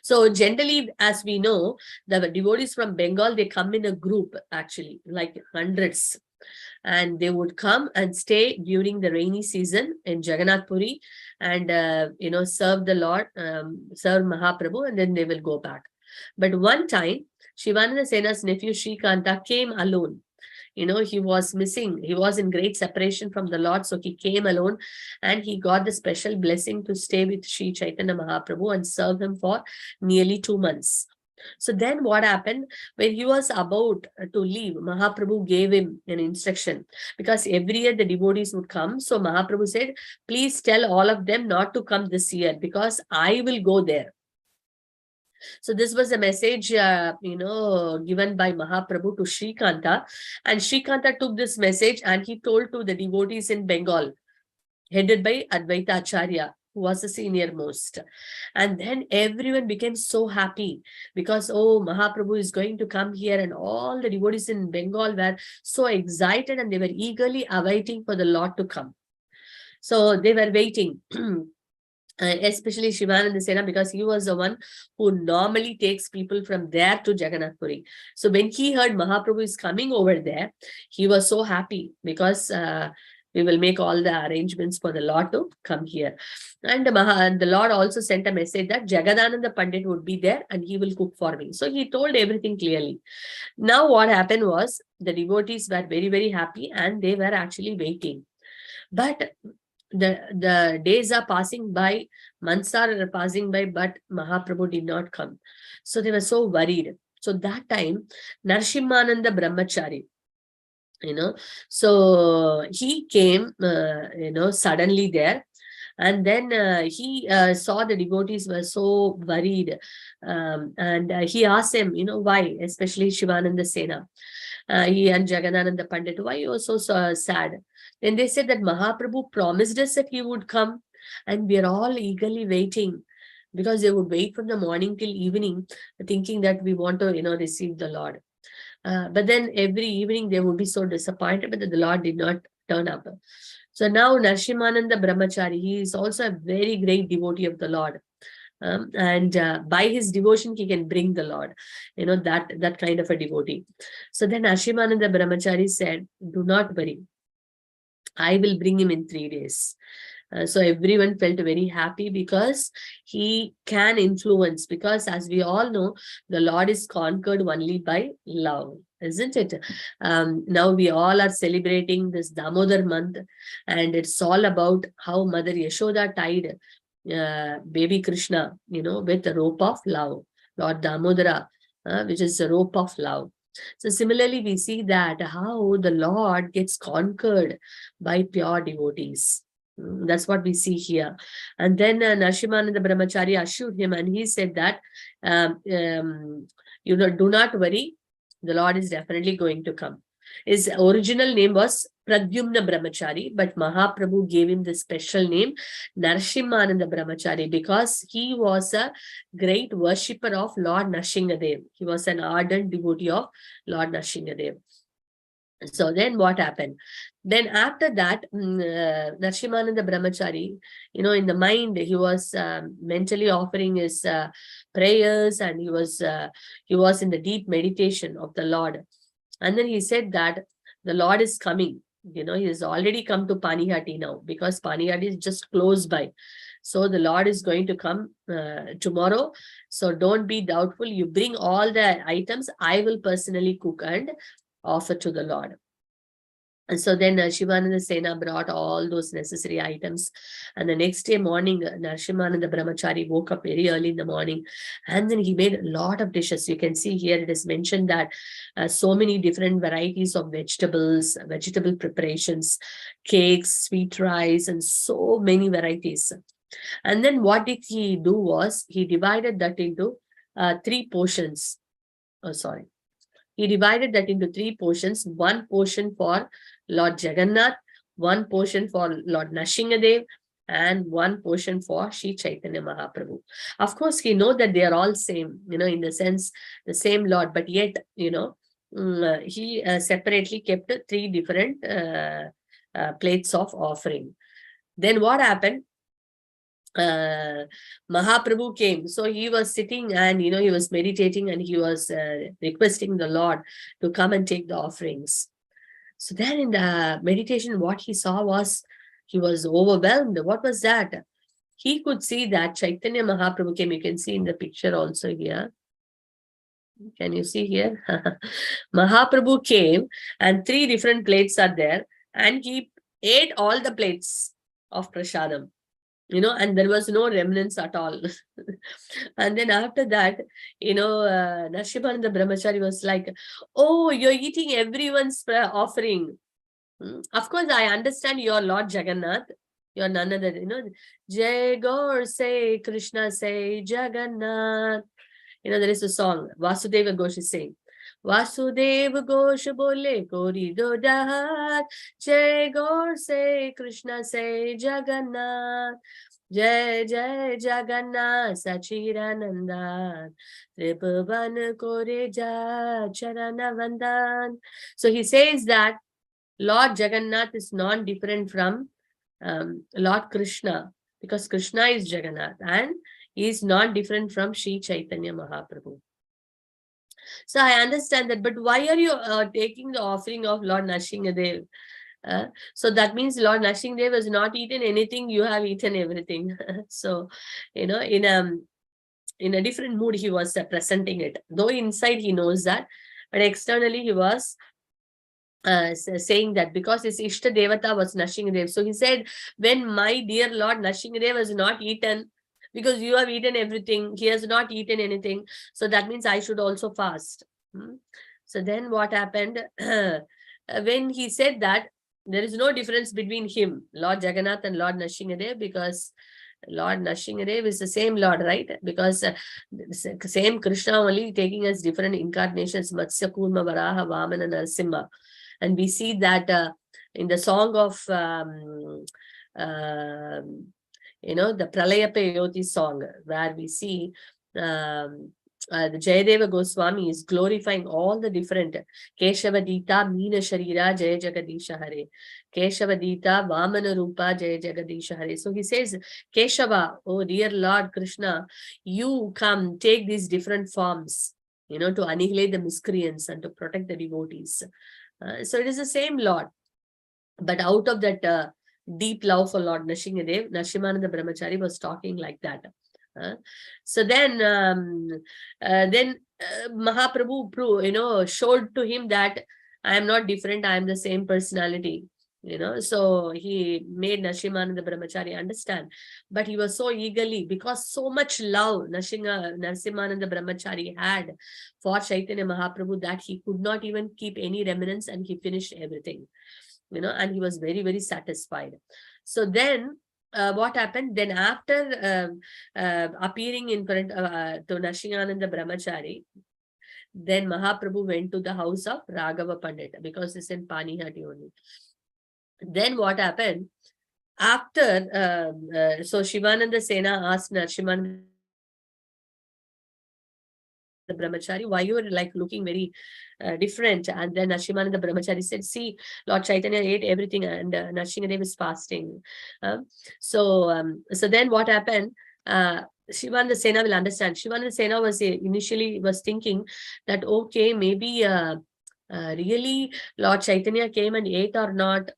Speaker 3: So generally, as we know, the devotees from Bengal, they come in a group, actually, like hundreds. And they would come and stay during the rainy season in Jagannath Puri and, serve the Lord, serve Mahaprabhu, and then they will go back. But one time, Shivananda Sena's nephew Shrikanta came alone. He was missing. He was in great separation from the Lord. So he came alone and he got the special blessing to stay with Sri Chaitanya Mahaprabhu and serve him for nearly 2 months. So then what happened, when he was about to leave, Mahaprabhu gave him an instruction, because every year the devotees would come. So Mahaprabhu said, please tell all of them not to come this year, because I will go there. So this was a message, given by Mahaprabhu to Shrikanta, and Shrikanta took this message and he told to the devotees in Bengal, headed by Advaita Acharya, who was the senior most. And then everyone became so happy, because, oh, Mahaprabhu is going to come here, and all the devotees in Bengal were so excited and they were eagerly awaiting for the Lord to come. So they were waiting. Especially Shivananda Sena, because he was the one who normally takes people from there to Jagannath Puri. So when he heard Mahaprabhu is coming over there, he was so happy, because we will make all the arrangements for the Lord to come here. And the Lord also sent a message that Jagadananda Pandit would be there and he will cook for me. So he told everything clearly. Now what happened was, the devotees were very, very happy and they were actually waiting. But the days are passing by, months are passing by, but Mahaprabhu did not come. So they were so worried. So that time, Narsimhananda Brahmachari, so he came, suddenly there. And then he saw the devotees were so worried. And he asked them, why, especially Shivananda Sena. He and Jagadananda Pandit, why you are so sad? Then they said that Mahaprabhu promised us that he would come, and we are all eagerly waiting, because they would wait from the morning till evening, thinking that we want to, receive the Lord. But then every evening they would be so disappointed, but the Lord did not turn up. So now Narasimhananda Brahmachari, he is also a very great devotee of the Lord. And by his devotion, he can bring the Lord, that kind of a devotee. So then Narasimhananda Brahmachari said, do not worry, I will bring him in 3 days. So everyone felt very happy because he can influence, because as we all know, the Lord is conquered only by love, isn't it? Now we all are celebrating this Damodar month, and it's all about how Mother Yashoda tied baby Krishna, with a rope of love, Lord Damodara, which is a rope of love. So similarly, we see that how the Lord gets conquered by pure devotees. That's what we see here. And then Narasimhananda Brahmachari assured him, and he said that, do not worry, the Lord is definitely going to come. His original name was Pradyumna Brahmachari, but Mahaprabhu gave him the special name Narasimhananda Brahmachari because he was a great worshipper of Lord Nrsingadev. He was an ardent devotee of Lord Nrsingadev. So then what happened? Then after that, Narasimhananda Brahmachari, in the mind, he was mentally offering his prayers, and he was in the deep meditation of the Lord. And then he said that the Lord is coming. He has already come to Panihati now, because Panihati is just close by. So the Lord is going to come tomorrow. So don't be doubtful. You bring all the items. I will personally cook and offer to the Lord. And so then Shivananda Sena brought all those necessary items. And the next day morning, Narasimhananda Brahmachari woke up very early in the morning. And then he made a lot of dishes. You can see here it is mentioned that so many different varieties of vegetables, vegetable preparations, cakes, sweet rice, and so many varieties. And then what did he do was, he divided that into 3 portions. He divided that into 3 portions, 1 portion for Lord Jagannath, 1 portion for Lord Nrsingadev, and 1 portion for Sri Chaitanya Mahaprabhu. Of course, he knows that they are all same, in the sense, the same Lord, but yet, he separately kept 3 different plates of offering. Then what happened? Mahaprabhu came. So he was sitting and, he was meditating, and he was requesting the Lord to come and take the offerings. So then in the meditation, what he saw was, he was overwhelmed. What was that? He could see that Chaitanya Mahaprabhu came. You can see in the picture also here. Can you see here? Mahaprabhu came, and 3 different plates are there, and he ate all the plates of prasadam. And there was no remnants at all. And then after that, Narasimhananda Brahmachari was like, oh, you're eating everyone's offering. Of course, I understand you're Lord Jagannath. You're none other, Jai Gaur say, Krishna say, Jagannath. There is a song, Vasudeva Ghosh is saying, Vasudeva Ghosh bole kori do dahat, Jai Gaur say, Krishna say, Jagannath. Jai Jai Jagannath Sachiranandan, Tribhuvan Koreja Charanavandan. So he says that Lord Jagannath is non-different from Lord Krishna, because Krishna is Jagannath, and he is non-different from Sri Chaitanya Mahaprabhu. So I understand that, but why are you taking the offering of Lord Nrsingadev? So that means Lord Nrsingadev has not eaten anything, you have eaten everything. So, in a different mood, he was presenting it. Though inside he knows that, but externally he was saying that because his Ishta Devata was Nrsingadev. So he said, when my dear Lord Nrsingadev has not eaten, because you have eaten everything, he has not eaten anything. So that means I should also fast. So then what happened? When he said that, there is no difference between him, Lord Jagannath, and Lord Nrsingadev, because Lord Nrsingadev is the same Lord, right? Because same Krishna, only taking us different incarnations, Matsya, Kurma, Varaha, Vamana, Narasimha. And we see that in the song of, the Pralaya Payoti song, where we see the Jayadeva Goswami is glorifying all the different Keshavadita, Meena Sharira, Jaya Jagadisha Hare. Keshavadita, Vamana Rupa, Jaya Jagadisha Hare. So he says, Keshava, oh dear Lord Krishna, you come, take these different forms, to annihilate the miscreants and to protect the devotees. So it is the same Lord. But out of that deep love for Lord Nrsimhadev, Nrsimananda Brahmachari was talking like that. So then Mahaprabhu, showed to him that I am not different, I am the same personality. So he made Nrsimananda Brahmachari understand. But he was so eagerly, because so much love Nrsimananda Brahmachari had for Chaitanya Mahaprabhu, that he could not even keep any remnants, and he finished everything. And he was very, very satisfied. So then what happened? Then after appearing in front to Nrsimananda Brahmachari, then Mahaprabhu went to the house of Raghava Pandit, because it's in Panihati only. Then what happened? After, so Shivananda Sena asked Nrsimananda Brahmachari, why you were like looking very different? And then Nrsimananda Brahmachari said, see, Lord Chaitanya ate everything, and Nrsimhadev is fasting. So then what happened? Shivananda Sena will understand. Shivananda Sena was initially thinking that, okay, maybe really Lord Chaitanya came and ate or not.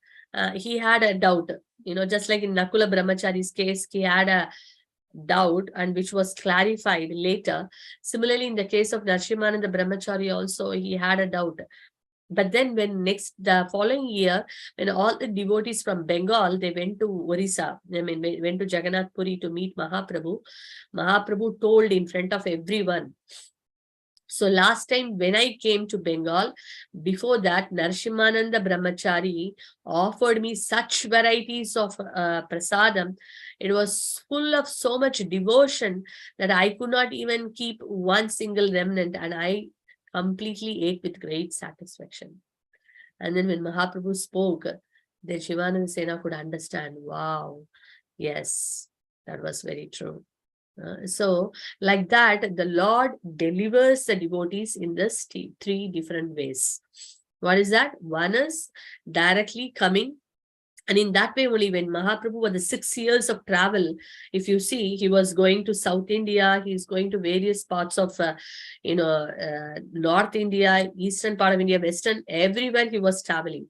Speaker 3: He had a doubt, just like in Nakula Brahmachari's case, he had a doubt, and which was clarified later. Similarly, in the case of Nrsimananda Brahmachari also, he had a doubt. But then when the following year, when all the devotees from Bengal, they went to Orissa, went to Jagannath Puri to meet Mahaprabhu. Mahaprabhu told in front of everyone. So last time when I came to Bengal, before that, Nrsimananda Brahmachari offered me such varieties of prasadam. It was full of so much devotion that I could not even keep one single remnant, and I completely ate with great satisfaction. And then when Mahaprabhu spoke, then Shivananda Sena could understand, wow, yes, that was very true. So like that, the Lord delivers the devotees in this three different ways. What is that? One is directly coming. And in that way only, when Mahaprabhu was the 6 years of travel, if you see, he was going to South India, he's going to various parts of, North India, eastern part of India, western, everywhere he was traveling.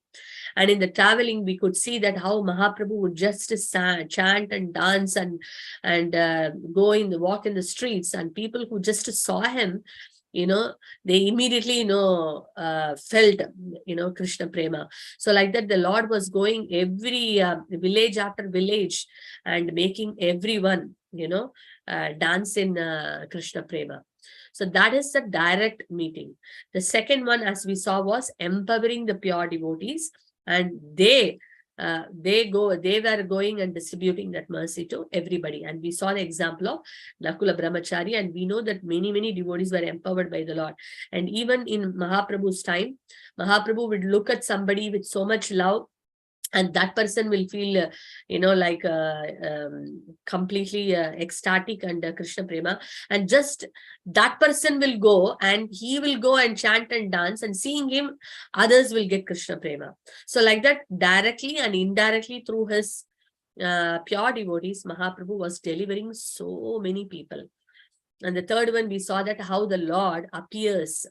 Speaker 3: And in the traveling, we could see that how Mahaprabhu would just chant and dance and walk in the streets, and people who just saw him, they immediately, felt, Krishna Prema. So like that, the Lord was going every village after village and making everyone, dance in Krishna Prema. So that is the direct meeting. The second one, as we saw, was empowering the pure devotees, and they were going and distributing that mercy to everybody. And we saw the example of Nakula Brahmachari, and we know that many devotees were empowered by the Lord. And even in Mahaprabhu's time, Mahaprabhu would look at somebody with so much love, and that person will feel, completely ecstatic and Krishna Prema. And just that person will go and he will go and chant and dance, and seeing him, others will get Krishna Prema. So like that, directly and indirectly through his pure devotees, Mahaprabhu was delivering so many people. And the third one, we saw that how the Lord appears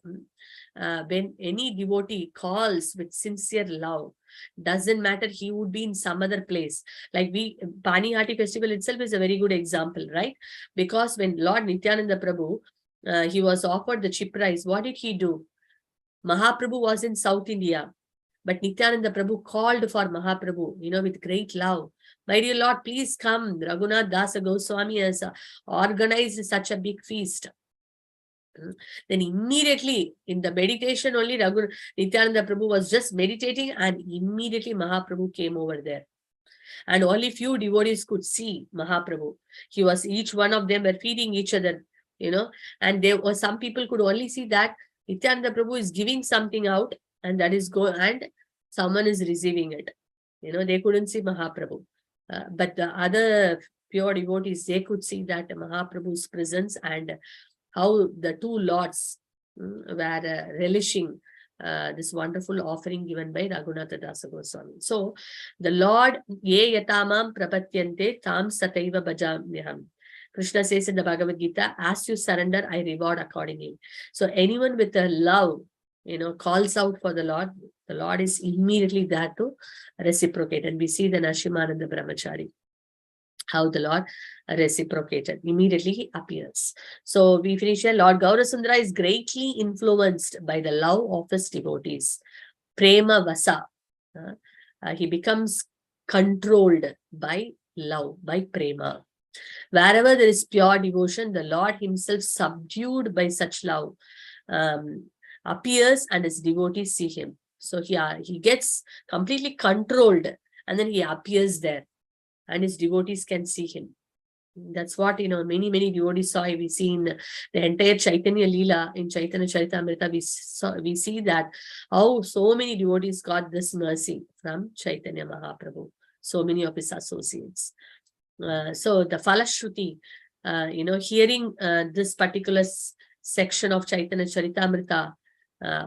Speaker 3: when any devotee calls with sincere love. Doesn't matter, he would be in some other place. Like Panihati festival itself is a very good example, right? Because when Lord Nityananda Prabhu, he was offered the chip rice, what did he do? Mahaprabhu was in South India, but Nityananda Prabhu called for Mahaprabhu, with great love. My dear Lord, please come. Raghunath Dasa Goswami has organized such a big feast. Then immediately in the meditation only, Nityananda Prabhu was just meditating, and immediately Mahaprabhu came over there. And only few devotees could see Mahaprabhu. Each one of them were feeding each other, and there were some people could only see that Nityananda Prabhu is giving something out, and that is and someone is receiving it. They couldn't see Mahaprabhu. But the other pure devotees, they could see that Mahaprabhu's presence, and how the two lords were relishing this wonderful offering given by Raghunatha Dasa Goswami. So the Lord, ye yatamam prapatyante tam sataiva bhajamyaham. Krishna says in the Bhagavad Gita, as you surrender, I reward accordingly. So anyone with a love, calls out for the Lord is immediately there to reciprocate. And we see the Narasimhananda Brahmachari, how the Lord reciprocated. Immediately he appears. So we finish here. Lord Gaurasundara is greatly influenced by the love of his devotees. Prema Vasa. He becomes controlled by love, by prema. Wherever there is pure devotion, the Lord himself, subdued by such love, appears and his devotees see him. So he gets completely controlled and then he appears there and his devotees can see him. That's what, many devotees saw. We see in the entire Chaitanya Leela, in Chaitanya Charitamrita, we see that how so many devotees got this mercy from Chaitanya Mahaprabhu, so many of his associates. So the Falashruti, hearing this particular section of Chaitanya Charitamrita,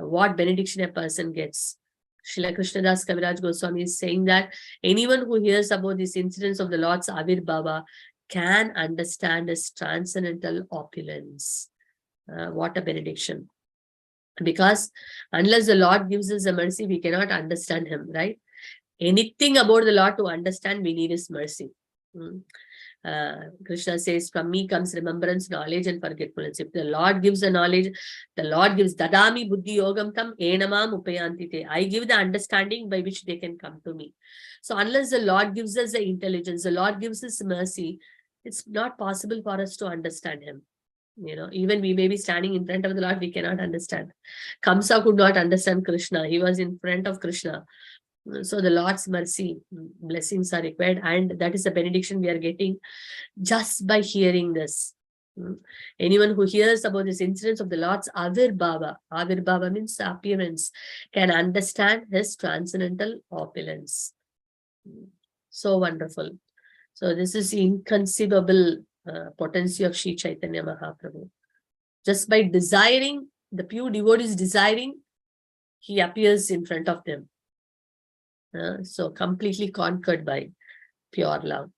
Speaker 3: what benediction a person gets. Srila Krishnadas Kaviraj Goswami is saying that anyone who hears about these incidents of the Lord's Avirbhava can understand his transcendental opulence. What a benediction. Because unless the Lord gives us a mercy, we cannot understand him, right? Anything about the Lord to understand, we need his mercy. Krishna says, from me comes remembrance, knowledge, and forgetfulness. If the Lord gives the knowledge, the Lord gives dadami buddhi yogam tam enamam upayantite. I give the understanding by which they can come to me. So unless the Lord gives us the intelligence, the Lord gives us mercy, it's not possible for us to understand him. Even we may be standing in front of the Lord, we cannot understand. Kamsa could not understand Krishna. He was in front of Krishna. So the Lord's mercy, blessings are required, and that is the benediction we are getting just by hearing this. Anyone who hears about this incidents of the Lord's Avirbhava means appearance, can understand his transcendental opulence. So wonderful. So this is inconceivable potency of Sri Chaitanya Mahaprabhu. Just by desiring, the pure devotees desiring, he appears in front of them. So completely conquered by pure love.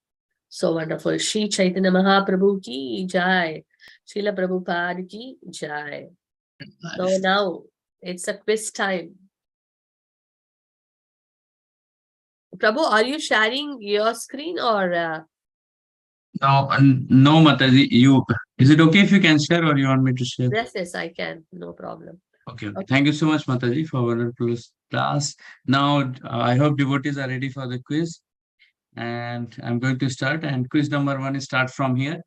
Speaker 3: So wonderful. Sri Chaitanya Mahaprabhu ki jai. Srila Prabhupada ki jai. So now it's a quiz time. Prabhu, are you sharing your screen or?
Speaker 7: No, Mataji. Is it okay if you can share or you want me to share?
Speaker 3: Yes, I can. No problem.
Speaker 7: Okay. Thank you so much, Mataji, for wonderful class. Now, I hope devotees are ready for the quiz. And I'm going to start. And quiz number 1 is start from here.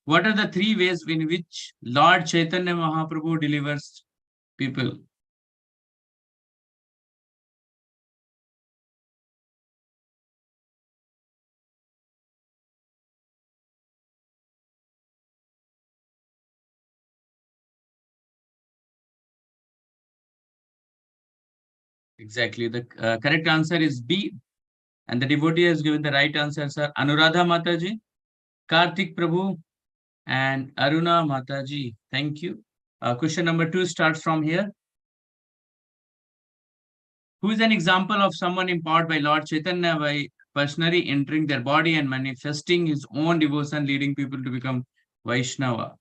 Speaker 7: What are the 3 ways in which Lord Chaitanya Mahaprabhu delivers people? Exactly. The correct answer is B. And the devotee has given the right answers are Anuradha Mataji, Karthik Prabhu, and Aruna Mataji. Thank you. Question number 2 starts from here. Who is an example of someone empowered by Lord Chaitanya by personally entering their body and manifesting his own devotion, leading people to become Vaishnava?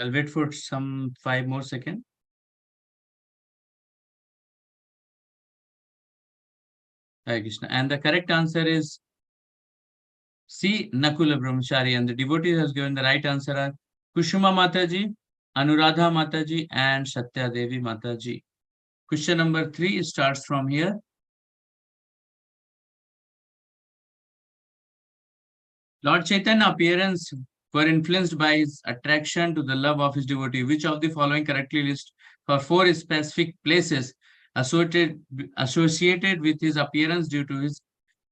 Speaker 7: I'll wait for some 5 more seconds. Hare Krishna. And the correct answer is C. Nakula Brahmachari. And the devotee has given the right answer are Kushuma Mataji, Anuradha Mataji, and Satya Devi Mataji. Question number 3 starts from here. Lord Chaitanya appearance were influenced by his attraction to the love of his devotee. Which of the following correctly lists for 4 specific places associated with his appearance due to his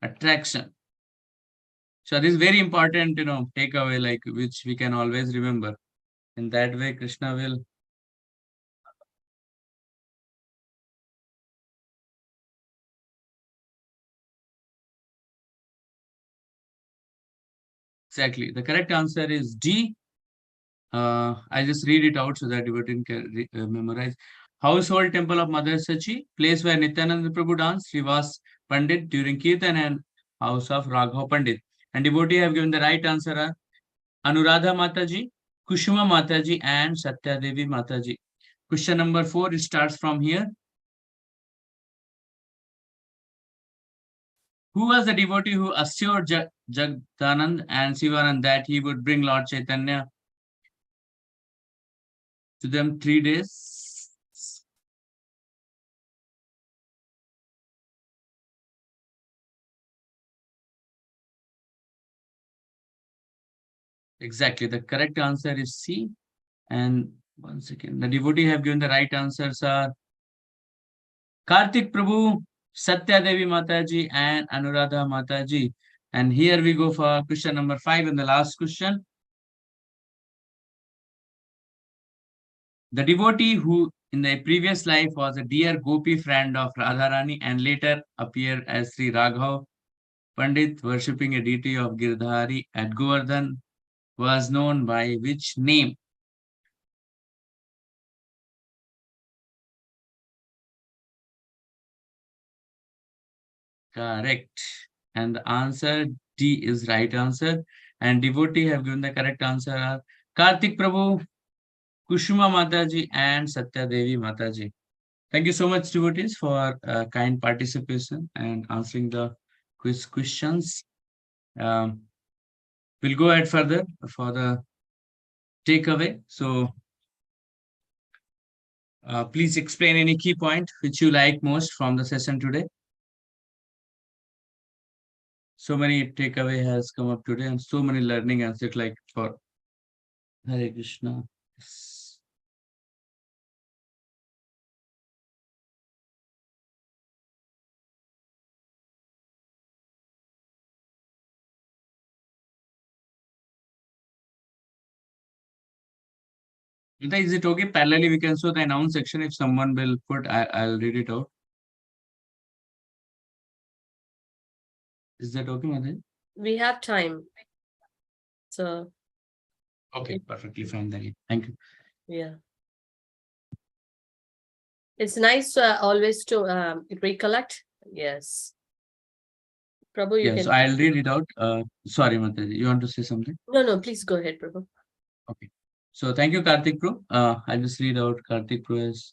Speaker 7: attraction? So this is very important, takeaway, like which we can always remember. In that way, Krishna will Exactly. The correct answer is D. I just read it out so that you can memorize. Household Temple of Mother Sachi, place where Nityananda Prabhu danced, Srivas Pandit during Kirtan, and house of Raghav Pandit. And devotee have given the right answer are Anuradha Mataji, Kushuma Mataji, and Satya Devi Mataji. Question number 4, it starts from here. Who was the devotee who assured Jagdanand and Sivanand that he would bring Lord Chaitanya to them 3 days? Exactly. The correct answer is C. And 1 second. The devotee have given the right answers are Kartik Prabhu, Satya Devi Mataji, and Anuradha Mataji. And here we go for question number 5 and the last question. The devotee who in the previous life was a dear Gopi friend of Radharani and later appeared as Sri Raghav Pandit worshipping a deity of Girdhari at Govardhan was known by which name? Correct. And the answer D is right answer. And devotee have given the correct answer are Kartik Prabhu, Kushuma Mataji, and Satya Devi Mataji. Thank you so much, devotees, for kind participation and answering the quiz questions. We'll go ahead further for the takeaway. So please explain any key point which you like most from the session today. So many takeaway has come up today and so many learning aspects like for Hare Krishna. Is it okay? Parallelly, we can show the announce section. If someone will put, I'll read it out. Is that okay, Madhu?
Speaker 3: We have time. So,
Speaker 7: Okay, perfectly fine then. Thank you.
Speaker 3: yeah. It's nice always to recollect. Yes. Prabhu, you
Speaker 7: Yes,
Speaker 3: can.
Speaker 7: I'll read it out. Sorry, Mataji, you want to say something?
Speaker 3: No, please go ahead, Prabhu.
Speaker 7: Okay. So thank you, Kartik Pro. I'll just read out Kartik Pro as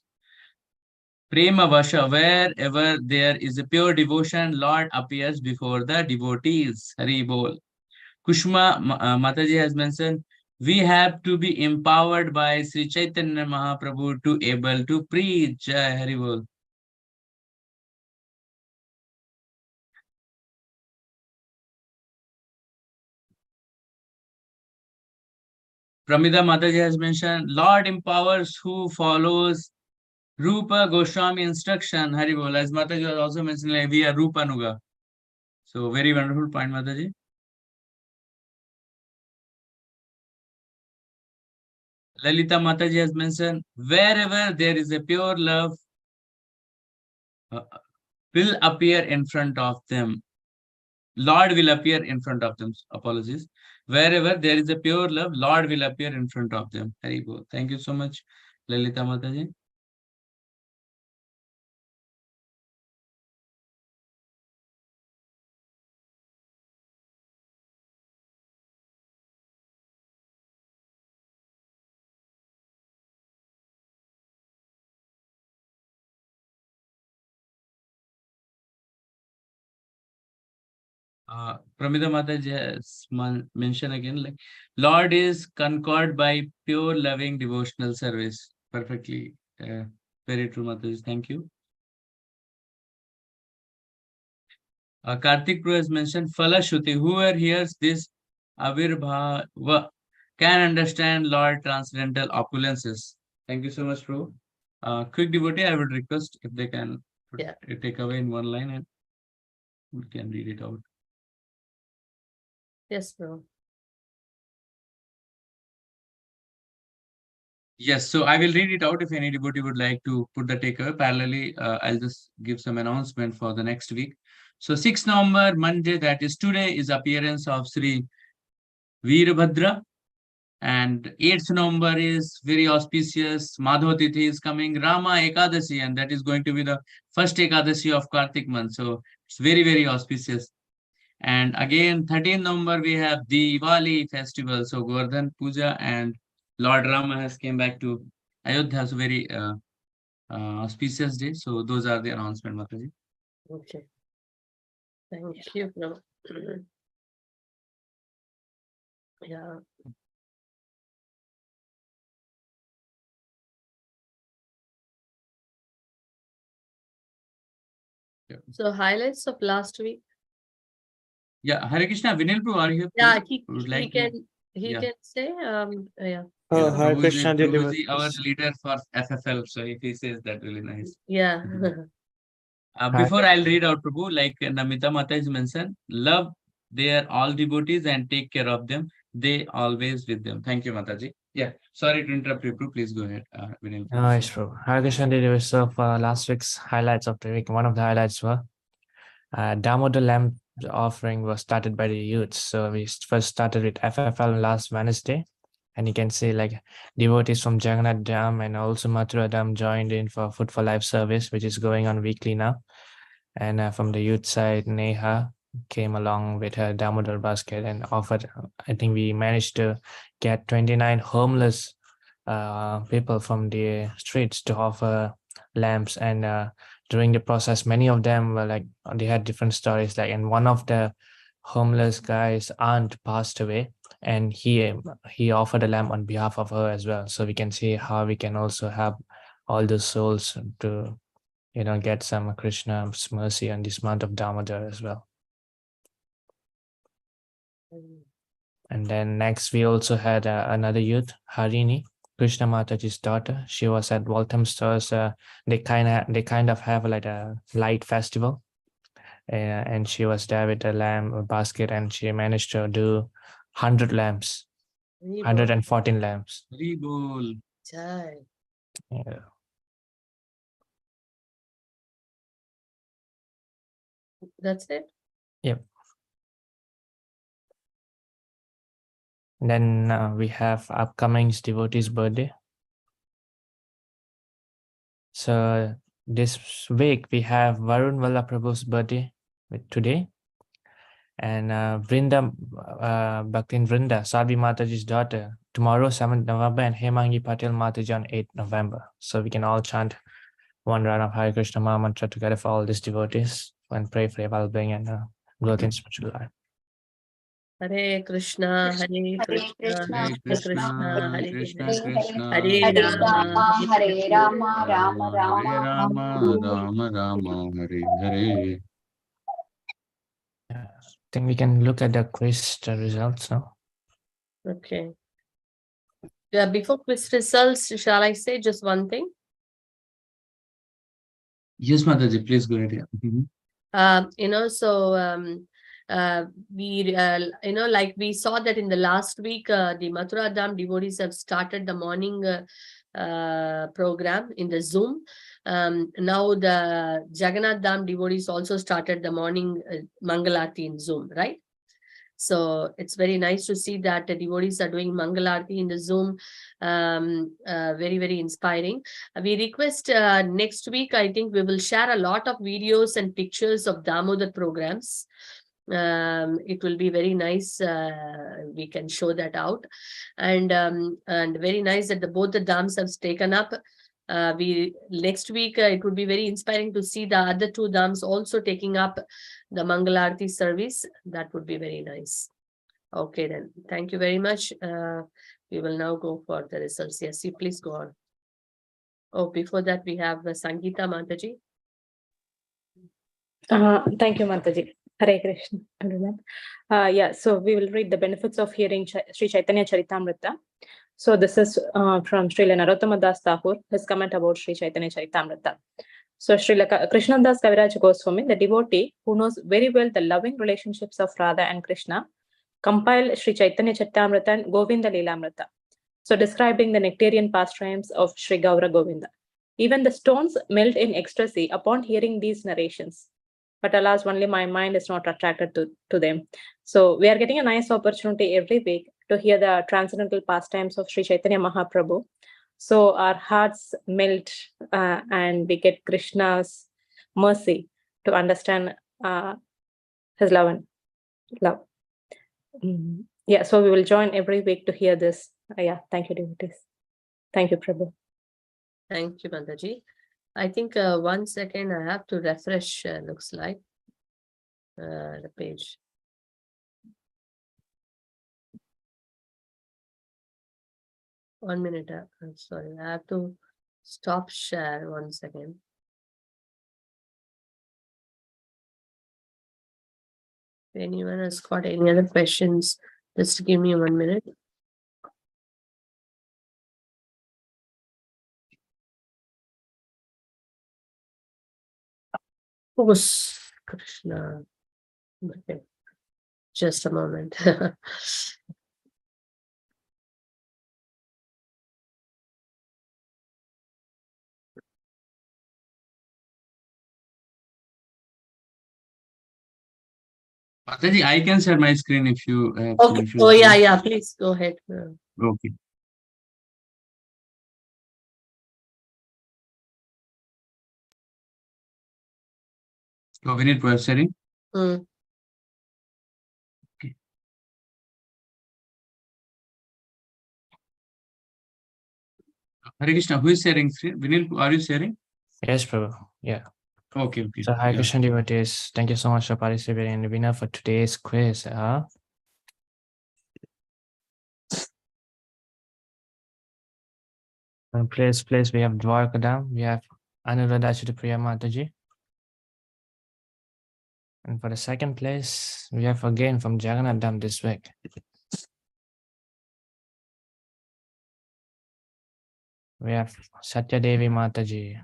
Speaker 7: Prema Vasha, wherever there is a pure devotion, Lord appears before the devotees. Hari Bol. Kushma Mataji has mentioned, we have to be empowered by Sri Chaitanya Mahaprabhu to able to preach. Jai Hari Bol. Pramida Mataji has mentioned, Lord empowers who follows Rupa Goswami instruction. Hari Bol. As Mataji was also mentioned, like, we are Rupa Nuga. So very wonderful point, Mataji. Lalita Mataji has mentioned, wherever there is a pure love, will appear in front of them. Lord will appear in front of them. Apologies. Wherever there is a pure love, Lord will appear in front of them. Hari Bol. Thank you so much, Lalita Mataji. Pramida Mataji has mentioned again, like, Lord is conquered by pure loving devotional service. Perfectly. Very true, Mataji. Thank you. Kartik Pro has mentioned, Falashuti, whoever hears this Avirbhava can understand Lord transcendental opulences. Thank you so much, Pro. Quick devotee, I would request if they can take away in one line and we can read it out.
Speaker 3: Yes, bro.
Speaker 7: Yes, so I will read it out if any devotee would like to put the takeaway. Parallelly, I'll just give some announcement for the next week. So 6 November, Monday, that is today, is appearance of Sri Veerbhadra. And 8th November is very auspicious. Madhava Tithi is coming, Rama Ekadasi, and that is going to be the first Ekadasi of Kartik month. So it's very, very auspicious. And again, 13th November, we have Diwali festival. So Govardhan Puja and Lord Rama has came back to Ayodhya. So very auspicious day. So those are the announcement, Mataji.
Speaker 3: Okay. Thank you, Prabhu. Yeah. So highlights of last week.
Speaker 7: Yeah, Hare Krishna, Vinil Prabhu, are you here?
Speaker 3: Yeah,
Speaker 7: Prabhu? Would
Speaker 3: he
Speaker 7: like to-
Speaker 3: can he
Speaker 7: yeah.
Speaker 3: can say yeah.
Speaker 7: Yeah,
Speaker 8: Hare
Speaker 7: Prabhu
Speaker 8: Krishna, dear
Speaker 7: Prabhu is our
Speaker 8: devotees.
Speaker 7: leader for FFL. So if he says that, really nice.
Speaker 3: Yeah.
Speaker 7: Before I'll read out, Prabhu, like Namita Mata is mentioned, love their all devotees and take care of them. They always with them. Thank you, Mataji. Yeah, sorry to interrupt you, Prabhu. Please go ahead. Vinil.
Speaker 8: Nice, bro. Hare Krishna, dear devotees. So for last week's highlights of the week, one of the highlights were Damodar lamp offering was started by the youth. So we first started with FFL last Wednesday. And you can see like devotees from Jagannath Dham and also Mathura Dham joined in for Food for Life service, which is going on weekly now. And from the youth side, Neha came along with her Damodar basket and offered, I think we managed to get 29 homeless people from the streets to offer lamps. And during the process, many of them were like, they had different stories. Like, and one of the homeless guy's aunt passed away, and he offered a lamp on behalf of her as well. So we can see how we can also have all those souls to, you know, get some Krishna's mercy on this month of Damodar as well. And then next we also had another youth, Harini, Krishna Mataji's daughter. She was at Walthamstow. They kind of have like a light festival, and she was there with a lamp basket, and she managed to do 100 lamps, 114 lamps.
Speaker 7: Hari Bol.
Speaker 3: Jai.
Speaker 8: Yeah.
Speaker 3: That's it.
Speaker 8: Yep. Then we have upcoming devotee's birthday. So this week we have Varun Vallaprabhu's birthday today, and Vrinda Bhaktin Vrinda, Sadhvi Mataji's daughter, tomorrow 7th November, and Hemangi Patel Mataji on 8th November. So we can all chant one round of Hare Krishna Maha Mantra together for all these devotees and pray for their well-being and growth in spiritual life.
Speaker 3: Hare Krishna, Hare Krishna, Krishna, Hare
Speaker 5: Krishna,
Speaker 3: Hare Rama,
Speaker 6: Hare Rama, Rama
Speaker 5: Hare
Speaker 6: Rama,
Speaker 5: Rama, Rama, Hare Hare.
Speaker 8: I think we can look at the quiz results now.
Speaker 3: Okay. Yeah, before quiz results, shall I say just one thing?
Speaker 7: Yes, Mataji, please go ahead.
Speaker 3: We like we saw that in the last week, the Mathura Dham devotees have started the morning program in the Zoom. Now the Jagannath Dham devotees also started the morning Mangalarti in Zoom, right? So it's very nice to see that the devotees are doing Mangalarti in the Zoom. Very, very inspiring. We request next week, I think we will share a lot of videos and pictures of Damodar programs. It will be very nice. We can show that out. And very nice that both the Dhams have taken up. Next week, it would be very inspiring to see the other two Dhams also taking up the Mangalarti service. That would be very nice. Okay, then. Thank you very much. We will now go for the results. Yes, you please go on. Oh, before that, we have Sangeeta Mataji.
Speaker 9: Thank you, Mataji. Hare Krishna, everyone. So we will read the benefits of hearing Sri Chaitanya Charitamrita. So this is from Srila Narottama Das Thakur, his comment about Sri Chaitanya Charitamrita. So Srila Krishna Das Kaviraj Goswami, the devotee who knows very well the loving relationships of Radha and Krishna, compiled Sri Chaitanya Charitamrita and Govinda Lilamrita. So describing the nectarian pastimes of Sri Gaura Govinda. Even the stones melt in ecstasy upon hearing these narrations. but alas, only my mind is not attracted to them. So we are getting a nice opportunity every week to hear the transcendental pastimes of Sri Chaitanya Mahaprabhu. So our hearts melt and we get Krishna's mercy to understand his love and love. Yeah, so we will join every week to hear this. Yeah, thank you, devotees. Thank you, Prabhu.
Speaker 3: Thank you, Mataji. I think 1 second, I have to refresh, looks like, the page. One minute, I'm sorry, I have to stop share 1 second. If anyone has got any other questions, just give me 1 minute. Oh, Krishna. Okay. Just a moment.
Speaker 7: Mataji, I can share my screen if you have some
Speaker 3: Okay.
Speaker 7: issues.
Speaker 3: Oh, yeah, please go ahead.
Speaker 7: Okay. So we need to sharing.
Speaker 3: Mm.
Speaker 7: Okay. Hare Krishna, who is sharing screen? Vinil, are you sharing?
Speaker 8: Yes, Prabhu. Yeah.
Speaker 7: Okay.
Speaker 8: So, Hare
Speaker 7: Yeah.
Speaker 8: Krishna devotees, thank you so much for participating in the winner for today's quiz. And place, we have Dwarkadam, we have Anuradha Chittipriya Mataji. And for the second place, we have again from Jagannath Dham this week. We have Satya Devi Mataji.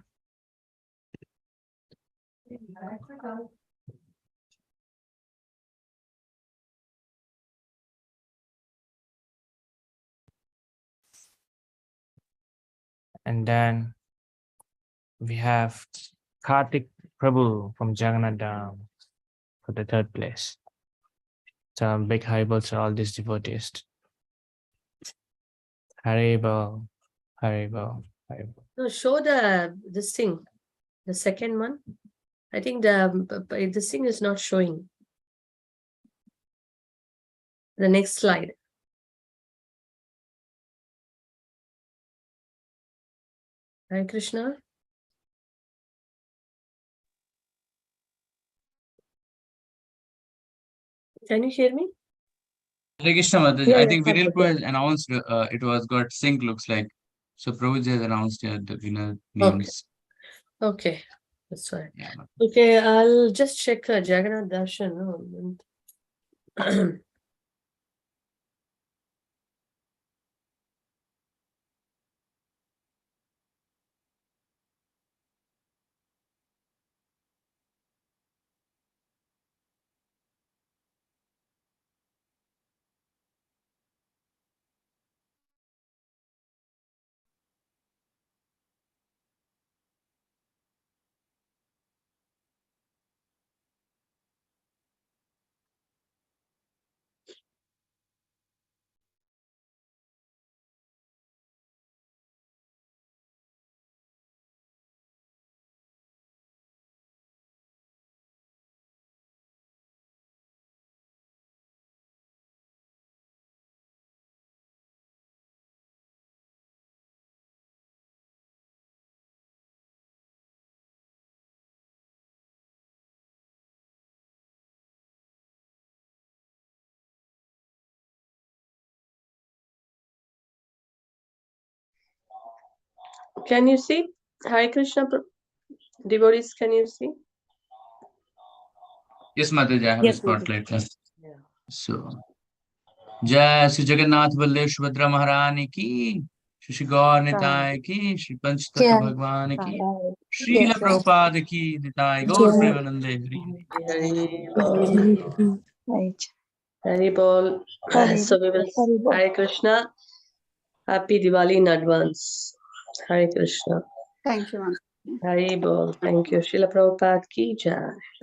Speaker 8: And then we have Kartik Prabhu from Jagannath Dham for the third place. So big Haribol to all these devotees. Haribol, Haribol, Haribol.
Speaker 3: No, show this thing, the second one. I think this thing is not showing. The next slide. Hare Krishna. Can you hear me?
Speaker 7: Hare Krishna Mataji,
Speaker 3: Yeah,
Speaker 7: I
Speaker 3: yeah,
Speaker 7: think
Speaker 3: fine,
Speaker 7: Vinil
Speaker 3: okay.
Speaker 7: has announced it was got sync, looks like. So Prabhuji has announced here the winner
Speaker 3: Okay.
Speaker 7: names.
Speaker 3: Okay, that's fine.
Speaker 7: Yeah.
Speaker 3: Okay, I'll just check Jagannath Darshan. No. Can you see? Hare Krishna devotees, can you see?
Speaker 7: Yes, Mataji, I have
Speaker 9: Yes,
Speaker 7: a spotlight.
Speaker 3: Yeah.
Speaker 7: So, Jai Sri Jagannath Baldev Subhadra Maharani ki, Shri Gaur Nitai ki, Shri Panch Tattva Bhagwan ki, Srila Prabhupada ki, Nitai Gaur Premanande.
Speaker 3: Hari Bol. So we will Hare Krishna. Happy Diwali in advance. Hare Krishna.
Speaker 6: Thank you, ma'am.
Speaker 3: Hari Bol. Thank you. Srila Prabhupada ki jai.